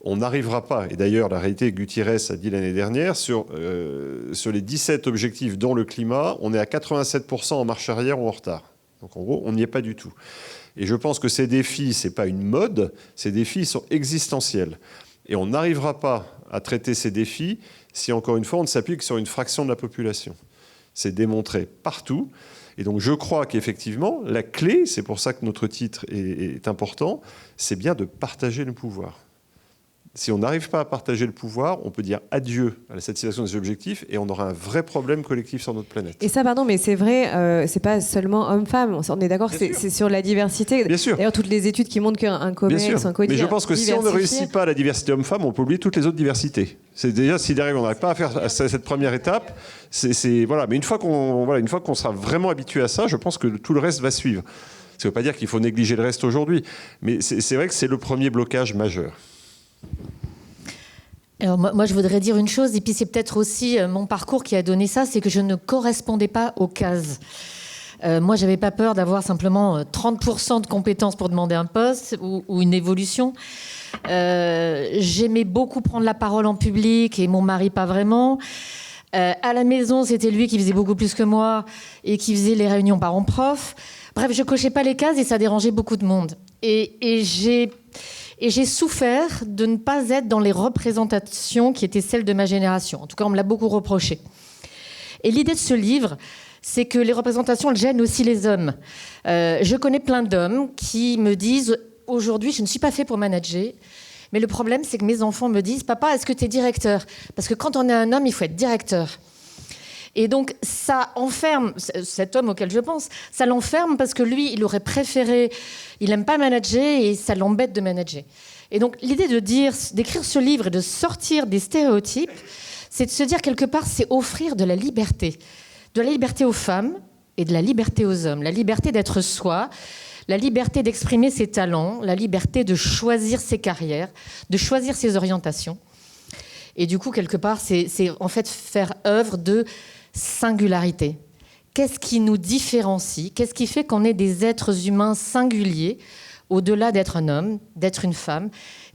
On n'arrivera pas, et d'ailleurs la réalité, Guterres a dit l'année dernière, sur les 17 objectifs dont le climat, on est à 87% en marche arrière ou en retard. Donc en gros, on n'y est pas du tout. Et je pense que ces défis, ce n'est pas une mode, ces défis sont existentiels. Et on n'arrivera pas à traiter ces défis si, encore une fois, on ne s'appuie que sur une fraction de la population. C'est démontré partout. Et donc je crois qu'effectivement, la clé, c'est pour ça que notre titre est important, c'est bien de partager le pouvoir. Si on n'arrive pas à partager le pouvoir, on peut dire adieu à la satisfaction des objectifs et on aura un vrai problème collectif sur notre planète. Et ça, pardon, mais c'est vrai, c'est pas seulement hommes-femmes. On est d'accord, c'est sur la diversité. Bien sûr. D'ailleurs, toutes les études qui montrent qu'un commerce, un quotidien. Mais je pense que si on ne réussit pas à la diversité homme-femme, on peut oublier toutes les autres diversités. C'est déjà, si derrière on n'arrive pas à faire cette première étape, voilà. Mais une fois qu'on sera vraiment habitué à ça, je pense que tout le reste va suivre. Ça ne veut pas dire qu'il faut négliger le reste aujourd'hui, mais c'est vrai que c'est le premier blocage majeur. Alors moi, je voudrais dire une chose, et puis c'est peut-être aussi mon parcours qui a donné ça, c'est que je ne correspondais pas aux cases. Moi, j'avais pas peur d'avoir simplement 30% de compétences pour demander un poste ou une évolution. J'aimais beaucoup prendre la parole en public, et mon mari pas vraiment. À la maison, c'était lui qui faisait beaucoup plus que moi et qui faisait les réunions parents-prof. Bref, je cochais pas les cases et ça dérangeait beaucoup de monde. Et j'ai souffert de ne pas être dans les représentations qui étaient celles de ma génération. En tout cas, on me l'a beaucoup reproché. Et l'idée de ce livre, c'est que les représentations, elles gênent aussi les hommes. Je connais plein d'hommes qui me disent « Aujourd'hui, je ne suis pas fait pour manager ». Mais le problème, c'est que mes enfants me disent « Papa, est-ce que tu es directeur ?» Parce que quand on est un homme, il faut être directeur. Et donc, ça enferme, cet homme auquel je pense, ça l'enferme parce que lui, il aurait préféré, il n'aime pas manager et ça l'embête de manager. Et donc l'idée d'écrire ce livre et de sortir des stéréotypes, c'est de se dire quelque part, c'est offrir de la liberté aux femmes et de la liberté aux hommes, la liberté d'être soi, la liberté d'exprimer ses talents, la liberté de choisir ses carrières, de choisir ses orientations. Et du coup, quelque part, c'est en fait faire œuvre de singularité. Qu'est-ce qui nous différencie? Qu'est-ce qui fait qu'on est des êtres humains singuliers, au-delà d'être un homme, d'être une femme?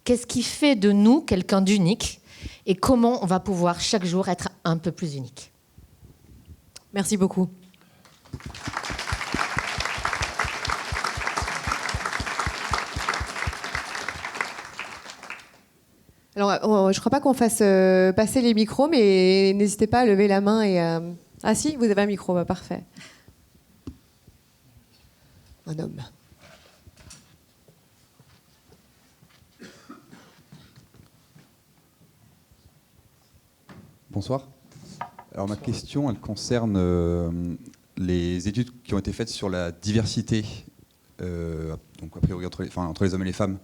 Qu'est-ce qui fait de nous quelqu'un d'unique? Et comment on va pouvoir chaque jour être un peu plus unique? Merci beaucoup. Alors, je ne crois pas qu'on fasse passer les micros, mais n'hésitez pas à lever la main et... Ah si, vous avez un micro, bah, parfait. Un homme. Bonsoir. Alors ma question, elle concerne les études qui ont été faites sur la diversité, donc a priori entre les hommes et les femmes,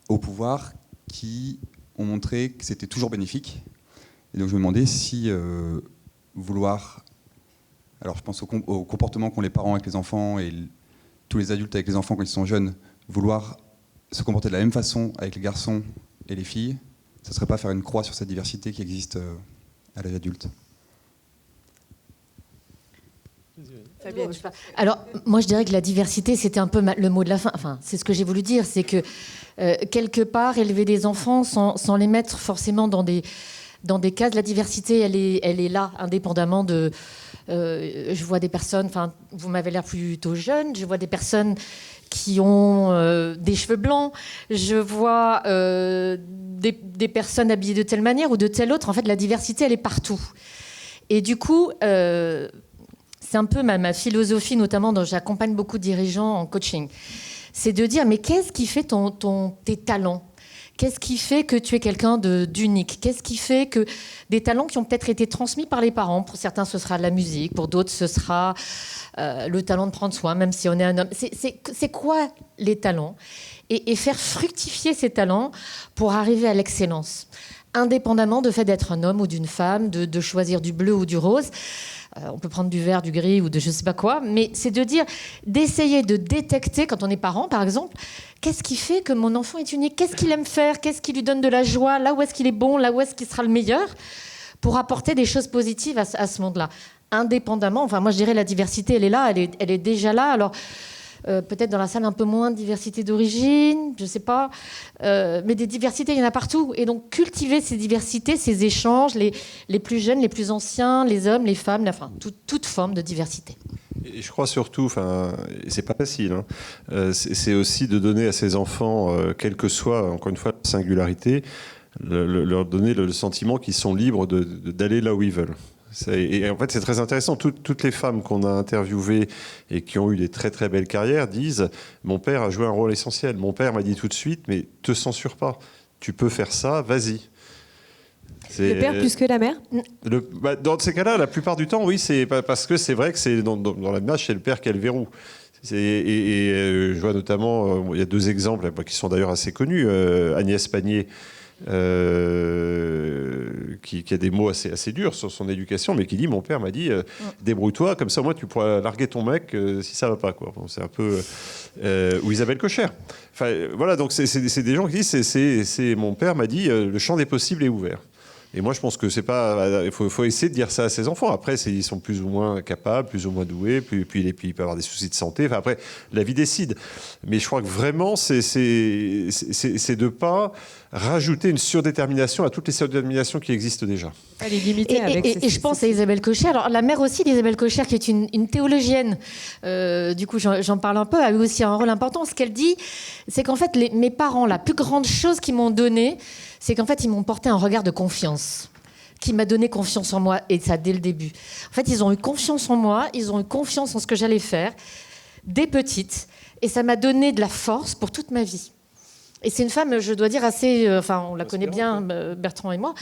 au pouvoir, qui ont montré que c'était toujours bénéfique. Et donc je me demandais si vouloir... Alors je pense au comportement qu'ont les parents avec les enfants et tous les adultes avec les enfants quand ils sont jeunes, vouloir se comporter de la même façon avec les garçons et les filles, ça ne serait pas faire une croix sur cette diversité qui existe à l'âge adulte? Fabienne. Alors, moi, je dirais que la diversité, c'était un peu le mot de la fin. Enfin, c'est ce que j'ai voulu dire, c'est que quelque part, élever des enfants sans les mettre forcément dans des cases, la diversité, elle est là, indépendamment de... je vois des personnes, enfin, vous m'avez l'air plutôt jeune, je vois des personnes qui ont des cheveux blancs, je vois des personnes habillées de telle manière ou de telle autre. En fait, la diversité, elle est partout. Et du coup... c'est un peu ma philosophie, notamment dont j'accompagne beaucoup de dirigeants en coaching. C'est de dire, mais qu'est-ce qui fait tes talents? Qu'est-ce qui fait que tu es quelqu'un d'unique? Qu'est-ce qui fait que des talents qui ont peut-être été transmis par les parents? Pour certains, ce sera de la musique. Pour d'autres, ce sera le talent de prendre soin, même si on est un homme. C'est quoi les talents? Et faire fructifier ces talents pour arriver à l'excellence. Indépendamment du fait d'être un homme ou d'une femme, de choisir du bleu ou du rose. On peut prendre du vert, du gris ou de je ne sais pas quoi, mais c'est d'essayer de détecter, quand on est parent par exemple, qu'est-ce qui fait que mon enfant est unique? Qu'est-ce qu'il aime faire? Qu'est-ce qui lui donne de la joie? Là où est-ce qu'il est bon? Là où est-ce qu'il sera le meilleur? Pour apporter des choses positives à ce monde-là. Indépendamment, enfin moi je dirais la diversité, elle est là, elle est déjà là. Alors peut-être dans la salle un peu moins de diversité d'origine, je ne sais pas, mais des diversités, il y en a partout. Et donc cultiver ces diversités, ces échanges, les plus jeunes, les plus anciens, les hommes, les femmes, enfin, toute forme de diversité. Et je crois surtout, c'est pas facile, hein, c'est aussi de donner à ces enfants, quelle que soit, encore une fois, la singularité, leur donner le sentiment qu'ils sont libres d'aller là où ils veulent. Et en fait, c'est très intéressant. Toutes les femmes qu'on a interviewées et qui ont eu des très très belles carrières disent « Mon père a joué un rôle essentiel. Mon père m'a dit tout de suite, mais te censure pas. Tu peux faire ça, vas-y. » Le père plus que la mère? Dans ces cas-là, la plupart du temps, oui, c'est parce que c'est vrai que c'est dans l'image, c'est le père qui a le verrou. Je vois notamment, il y a deux exemples qui sont d'ailleurs assez connus. Agnès Pannier, qui a des mots assez durs sur son éducation, mais qui dit, mon père m'a dit, débrouille-toi, comme ça, moi, tu pourras larguer ton mec si ça va pas, quoi. Bon, c'est un peu... ou Isabelle Cocher. Enfin, voilà, donc c'est des gens qui disent, mon père m'a dit, le champ des possibles est ouvert. Et moi, je pense que c'est pas... Il faut essayer de dire ça à ses enfants. Après, ils sont plus ou moins capables, plus ou moins doués, puis il peut avoir des soucis de santé. Enfin, après, la vie décide. Mais je crois que vraiment, c'est de pas rajouter une surdétermination à toutes les surdéterminations qui existent déjà. Elle est limitée et je pense à Isabelle Cocher. Alors, la mère aussi d'Isabelle Cocher, qui est une théologienne, du coup, j'en parle un peu, a eu aussi un rôle important. Ce qu'elle dit, c'est qu'en fait, mes parents, la plus grande chose qu'ils m'ont donnée, c'est qu'en fait, ils m'ont porté un regard de confiance, qui m'a donné confiance en moi, et ça dès le début. En fait, ils ont eu confiance en moi, ils ont eu confiance en ce que j'allais faire, dès petite, et ça m'a donné de la force pour toute ma vie. Et c'est une femme, je dois dire, assez... on la connaît bien, Bertrand et moi.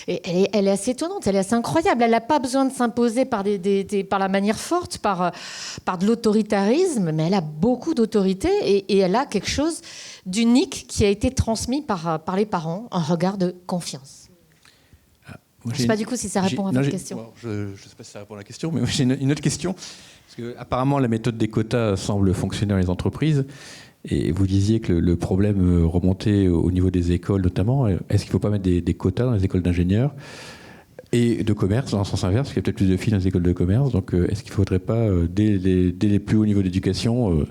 Et elle est assez étonnante, elle est assez incroyable. Elle n'a pas besoin de s'imposer par la manière forte, par de l'autoritarisme, mais elle a beaucoup d'autorité et elle a quelque chose d'unique qui a été transmis par les parents, un regard de confiance. Je ne sais pas du coup si ça répond à votre question. Je ne sais pas si ça répond à la question, mais j'ai une autre question. Parce que, apparemment, la méthode des quotas semble fonctionner dans les entreprises. Et vous disiez que le problème remontait au niveau des écoles notamment. Est-ce qu'il ne faut pas mettre des quotas dans les écoles d'ingénieurs et de commerce, dans le sens inverse, parce qu'il y a peut-être plus de filles dans les écoles de commerce. Donc est-ce qu'il ne faudrait pas, dès les plus hauts niveaux d'éducation,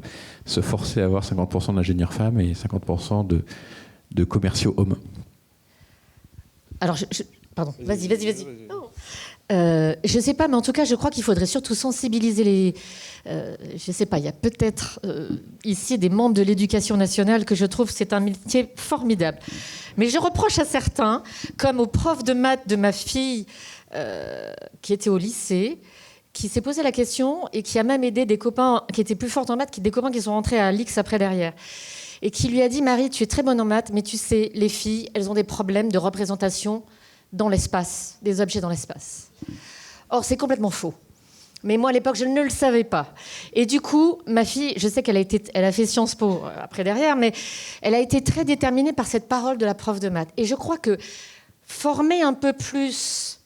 se forcer à avoir 50% d'ingénieurs femmes et 50% de commerciaux hommes? Alors, pardon, vas-y. Je ne sais pas, mais en tout cas, je crois qu'il faudrait surtout sensibiliser les... je ne sais pas, il y a peut-être ici des membres de l'éducation nationale que je trouve c'est un métier formidable. Mais je reproche à certains, comme au prof de maths de ma fille qui était au lycée, qui s'est posé la question et qui a même aidé des copains qui étaient plus forts en maths, des copains qui sont rentrés à l'X après derrière. Et qui lui a dit, Marie, tu es très bonne en maths, mais tu sais, les filles, elles ont des problèmes de représentation dans l'espace, des objets dans l'espace. Or, c'est complètement faux. Mais moi, à l'époque, je ne le savais pas. Et du coup, ma fille, je sais qu'elle a fait Sciences Po après derrière, mais elle a été très déterminée par cette parole de la prof de maths. Et je crois que former un peu plus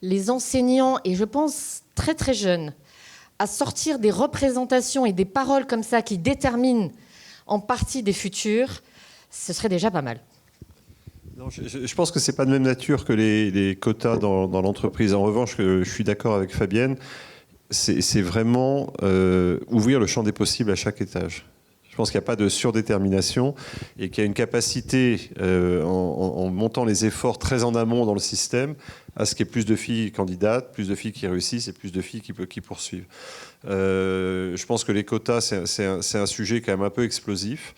les enseignants, et je pense très très jeunes, à sortir des représentations et des paroles comme ça qui déterminent en partie des futurs, ce serait déjà pas mal. Non, je pense que ce n'est pas de même nature que les quotas dans l'entreprise. En revanche, je suis d'accord avec Fabienne, c'est vraiment ouvrir le champ des possibles à chaque étage. Je pense qu'il n'y a pas de surdétermination et qu'il y a une capacité, en montant les efforts très en amont dans le système, à ce qu'il y ait plus de filles candidates, plus de filles qui réussissent et plus de filles qui poursuivent. Je pense que les quotas, c'est un sujet quand même un peu explosif.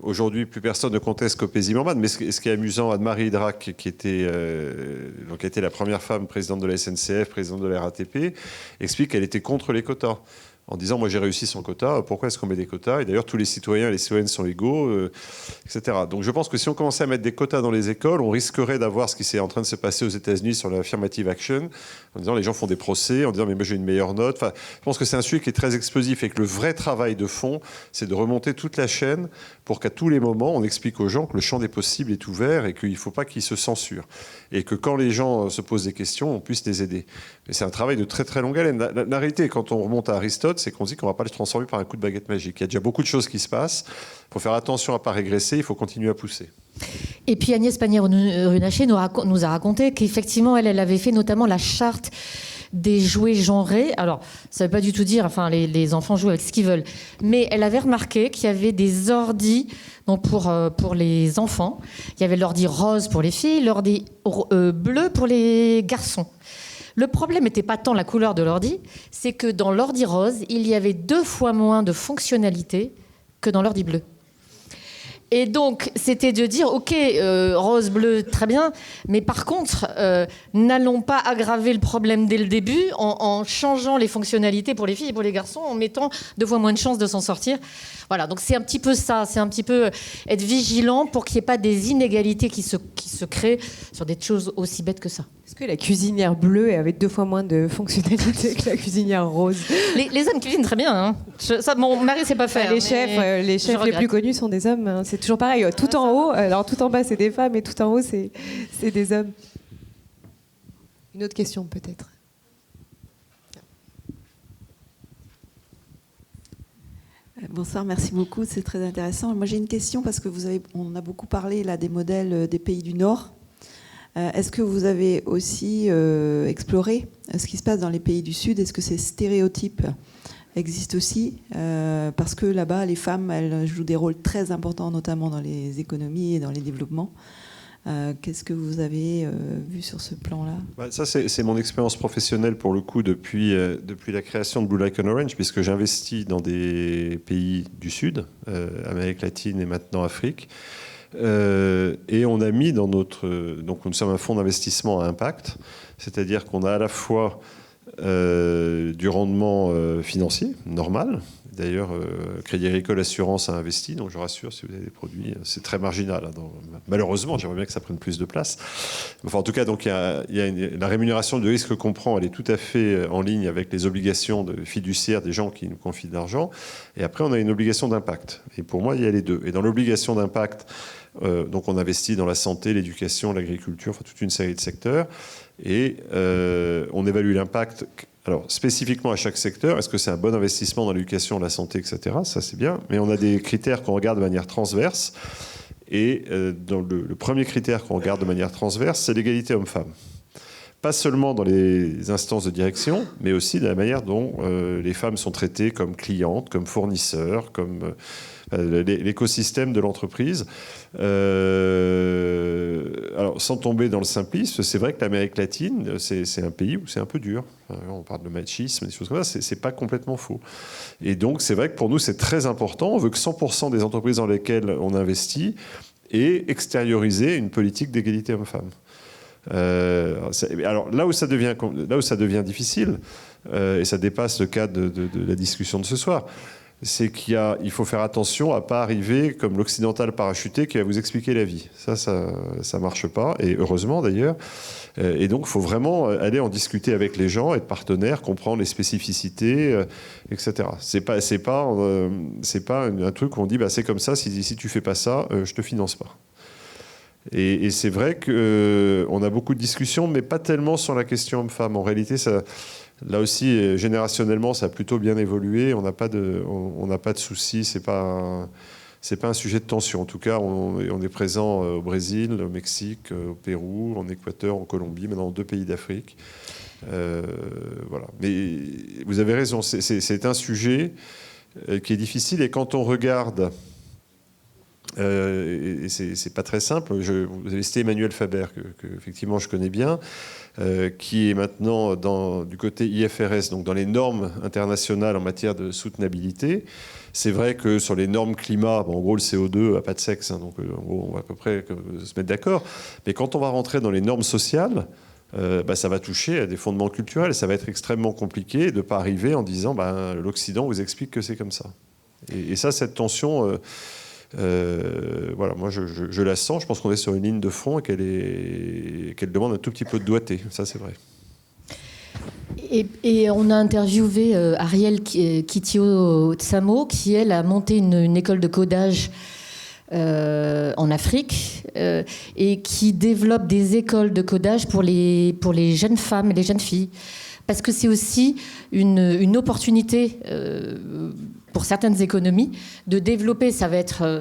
Aujourd'hui, plus personne ne conteste Copé Zimmermann, mais ce qui est amusant, Anne-Marie Hydrac, qui était la première femme présidente de la SNCF, présidente de la RATP, explique qu'elle était contre les quotas. En disant, moi j'ai réussi sans quota, pourquoi est-ce qu'on met des quotas? Et d'ailleurs, tous les citoyens et les citoyennes sont égaux, etc. Donc je pense que si on commençait à mettre des quotas dans les écoles, on risquerait d'avoir ce qui est en train de se passer aux États-Unis sur l'affirmative action, en disant les gens font des procès, en disant mais moi j'ai une meilleure note. Enfin, je pense que c'est un sujet qui est très explosif et que le vrai travail de fond, c'est de remonter toute la chaîne pour qu'à tous les moments, on explique aux gens que le champ des possibles est ouvert et qu'il ne faut pas qu'ils se censurent. Et que quand les gens se posent des questions, on puisse les aider. Mais c'est un travail de très très longue haleine. La réalité, quand on remonte à Aristote, c'est qu'on dit qu'on ne va pas les transformer par un coup de baguette magique. Il y a déjà beaucoup de choses qui se passent. Il faut faire attention à ne pas régresser, il faut continuer à pousser. Et puis Agnès Pannier-Runacher nous a raconté qu'effectivement, elle avait fait notamment la charte des jouets genrés. Alors, ça ne veut pas du tout dire, les enfants jouent avec ce qu'ils veulent. Mais elle avait remarqué qu'il y avait des ordis donc pour les enfants. Il y avait l'ordi rose pour les filles, l'ordi bleu pour les garçons. Le problème n'était pas tant la couleur de l'ordi, c'est que dans l'ordi rose, il y avait 2 fois moins de fonctionnalités que dans l'ordi bleu. Et donc, c'était de dire, OK, rose, bleu, très bien, mais par contre, n'allons pas aggraver le problème dès le début en changeant les fonctionnalités pour les filles et pour les garçons, en mettant 2 fois moins de chances de s'en sortir. Voilà, donc c'est un petit peu ça, c'est un petit peu être vigilant pour qu'il n'y ait pas des inégalités qui se créent sur des choses aussi bêtes que ça. Est-ce que la cuisinière bleue avait 2 fois moins de fonctionnalités que la cuisinière rose? Les hommes cuisinent très bien. Hein. Mon mari sait pas faire. Les chefs les plus connus sont des hommes. Hein. C'est toujours pareil. Tout en haut, alors tout en bas c'est des femmes et tout en haut c'est des hommes. Une autre question peut-être. Bonsoir, merci beaucoup, c'est très intéressant. Moi j'ai une question parce que on a beaucoup parlé là des modèles des pays du Nord. Est-ce que vous avez aussi exploré ce qui se passe dans les pays du Sud? Est-ce que ces stéréotypes existent aussi? Parce que là-bas, les femmes, elles jouent des rôles très importants, notamment dans les économies et dans les développements. Qu'est-ce que vous avez vu sur ce plan-là? Ça, c'est mon expérience professionnelle, pour le coup, depuis la création de Blue Icon Orange, puisque j'investis dans des pays du Sud, Amérique latine et maintenant Afrique. Et on a mis dans notre... Donc nous sommes un fonds d'investissement à impact, c'est-à-dire qu'on a à la fois du rendement financier normal. D'ailleurs, Crédit Agricole Assurance a investi, donc je rassure, si vous avez des produits, c'est très marginal. Malheureusement, j'aimerais bien que ça prenne plus de place. Enfin, en tout cas, donc, la rémunération du risque qu'on prend, elle est tout à fait en ligne avec les obligations fiduciaires des gens qui nous confient de l'argent. Et après, on a une obligation d'impact. Et pour moi, il y a les deux. Et dans l'obligation d'impact, donc on investit dans la santé, l'éducation, l'agriculture, enfin, toute une série de secteurs. Et on évalue l'impact. Alors, spécifiquement à chaque secteur, est-ce que c'est un bon investissement dans l'éducation, la santé, etc. Ça, c'est bien. Mais on a des critères qu'on regarde de manière transverse. Et dans le premier critère qu'on regarde de manière transverse, c'est l'égalité homme-femme. Pas seulement dans les instances de direction, mais aussi de la manière dont les femmes sont traitées comme clientes, comme fournisseurs, comme l'écosystème de l'entreprise. Alors, sans tomber dans le simplisme, c'est vrai que l'Amérique latine, c'est un pays où c'est un peu dur. On parle de machisme, des choses comme ça, c'est pas complètement faux. Et donc, c'est vrai que pour nous, c'est très important. On veut que 100% des entreprises dans lesquelles on investit aient extériorisé une politique d'égalité homme-femme. Alors, là où ça devient difficile, et ça dépasse le cadre de la discussion de ce soir, c'est qu'il faut faire attention à ne pas arriver comme l'occidental parachuté qui va vous expliquer la vie. Ça marche pas, et heureusement d'ailleurs. Et donc, il faut vraiment aller en discuter avec les gens, être partenaire, comprendre les spécificités, etc. C'est pas un truc où on dit c'est comme ça, si tu fais pas ça, je te finance pas. Et c'est vrai qu'on a beaucoup de discussions, mais pas tellement sur la question homme-femme. En réalité, là aussi, générationnellement, ça a plutôt bien évolué. On n'a pas de soucis. C'est pas un sujet de tension. En tout cas, on est présent au Brésil, au Mexique, au Pérou, en Équateur, en Colombie, maintenant dans 2 pays d'Afrique. Voilà. Mais vous avez raison, c'est un sujet qui est difficile. Et quand on regarde... et c'est pas très simple. Vous avez cité Emmanuel Faber, que effectivement je connais bien, qui est maintenant du côté IFRS, donc dans les normes internationales en matière de soutenabilité. C'est vrai que sur les normes climat, en gros le CO2 n'a pas de sexe, donc en gros, on va à peu près se mettre d'accord. Mais quand on va rentrer dans les normes sociales, ça va toucher à des fondements culturels. Ça va être extrêmement compliqué de ne pas arriver en disant l'Occident vous explique que c'est comme ça. Et ça, cette tension... voilà, moi je la sens, je pense qu'on est sur une ligne de front et qu'elle demande un tout petit peu de doigté, ça c'est vrai. Et on a interviewé Ariel Kitio-Tsamo, qui elle a monté une école de codage en Afrique et qui développe des écoles de codage pour les jeunes femmes et les jeunes filles. Parce que c'est aussi une opportunité pour certaines économies de développer. Ça va être,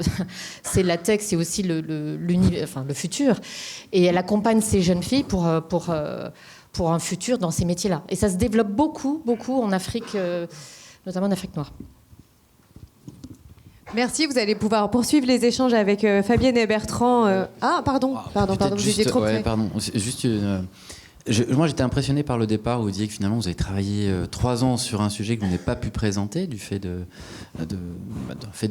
c'est la tech, c'est aussi le futur. Et elle accompagne ces jeunes filles pour un futur dans ces métiers-là. Et ça se développe beaucoup en Afrique, notamment en Afrique noire. Merci, vous allez pouvoir poursuivre les échanges avec Fabienne et Bertrand. Pardon, vous étiez trop près. Pardon, juste moi, j'étais impressionné par le départ où vous disiez que finalement, vous avez travaillé 3 ans sur un sujet que vous n'avez pas pu présenter du fait de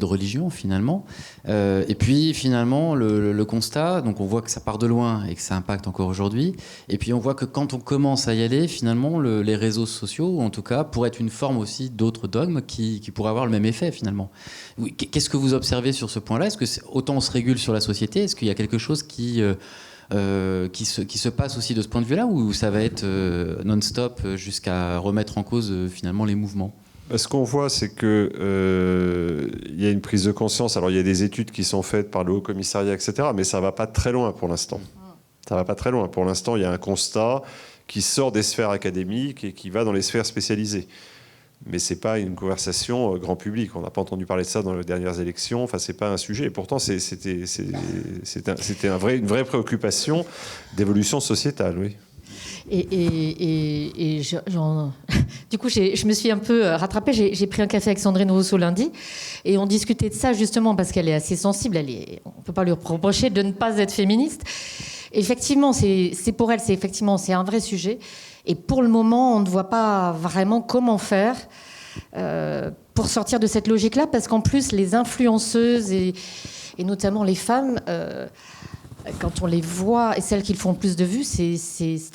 religion, finalement. Et puis, finalement, le constat, donc on voit que ça part de loin et que ça impacte encore aujourd'hui. Et puis, on voit que quand on commence à y aller, finalement, les réseaux sociaux, en tout cas, pourraient être une forme aussi d'autres dogmes qui pourraient avoir le même effet, finalement. Qu'est-ce que vous observez sur ce point-là ? Est-ce que autant on se régule sur la société ? Est-ce qu'il y a quelque chose qui se passe aussi de ce point de vue-là, ou ça va être non-stop jusqu'à remettre en cause finalement les mouvements ? Ce qu'on voit, c'est qu'il y a une prise de conscience. Alors, il y a des études qui sont faites par le Haut-Commissariat, etc., mais ça ne va pas très loin pour l'instant. Ça ne va pas très loin. Pour l'instant, il y a un constat qui sort des sphères académiques et qui va dans les sphères spécialisées. Mais ce n'est pas une conversation grand public. On n'a pas entendu parler de ça dans les dernières élections. Enfin, ce n'est pas un sujet. Et pourtant, c'était une vraie préoccupation d'évolution sociétale, oui. Du coup, je me suis un peu rattrapée. J'ai pris un café avec Sandrine Rousseau lundi et on discutait de ça justement parce qu'elle est assez sensible. On ne peut pas lui reprocher de ne pas être féministe. Effectivement, c'est pour elle, c'est un vrai sujet. Et pour le moment, on ne voit pas vraiment comment faire pour sortir de cette logique-là, parce qu'en plus, les influenceuses et notamment les femmes quand on les voit, et celles qui le font le plus de vues, c'est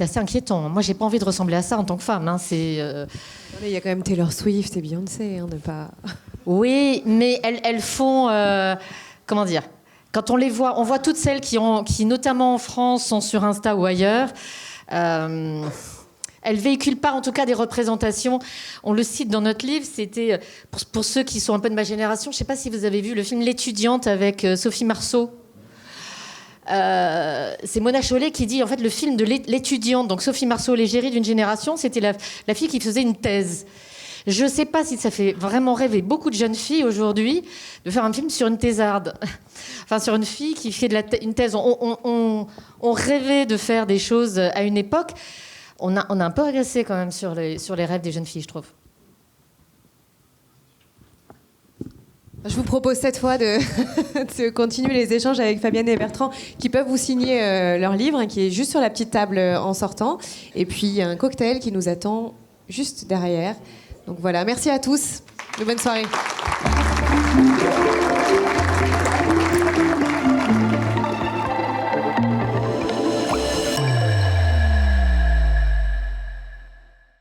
assez inquiétant. Moi, j'ai pas envie de ressembler à ça en tant que femme. Hein. Il y a quand même Taylor Swift et Beyoncé, ne pas... Oui, mais elles font... comment dire ? Quand on les voit, on voit toutes celles qui, notamment en France, sont sur Insta ou ailleurs. Elles véhiculent pas, en tout cas, des représentations. On le cite dans notre livre. C'était, pour ceux qui sont un peu de ma génération, je sais pas si vous avez vu le film L'étudiante avec Sophie Marceau. C'est Mona Chollet qui dit, en fait, le film de l'étudiante, donc Sophie Marceau, l'égérie d'une génération, c'était la fille qui faisait une thèse. Je ne sais pas si ça fait vraiment rêver beaucoup de jeunes filles aujourd'hui de faire un film sur une thésarde. Enfin, sur une fille qui fait une thèse. On rêvait de faire des choses à une époque. On a un peu régressé quand même sur les rêves des jeunes filles, je trouve. Je vous propose cette fois de continuer les échanges avec Fabienne et Bertrand, qui peuvent vous signer leur livre, qui est juste sur la petite table en sortant. Et puis, il y a un cocktail qui nous attend juste derrière. Donc voilà, merci à tous. Bonne soirée.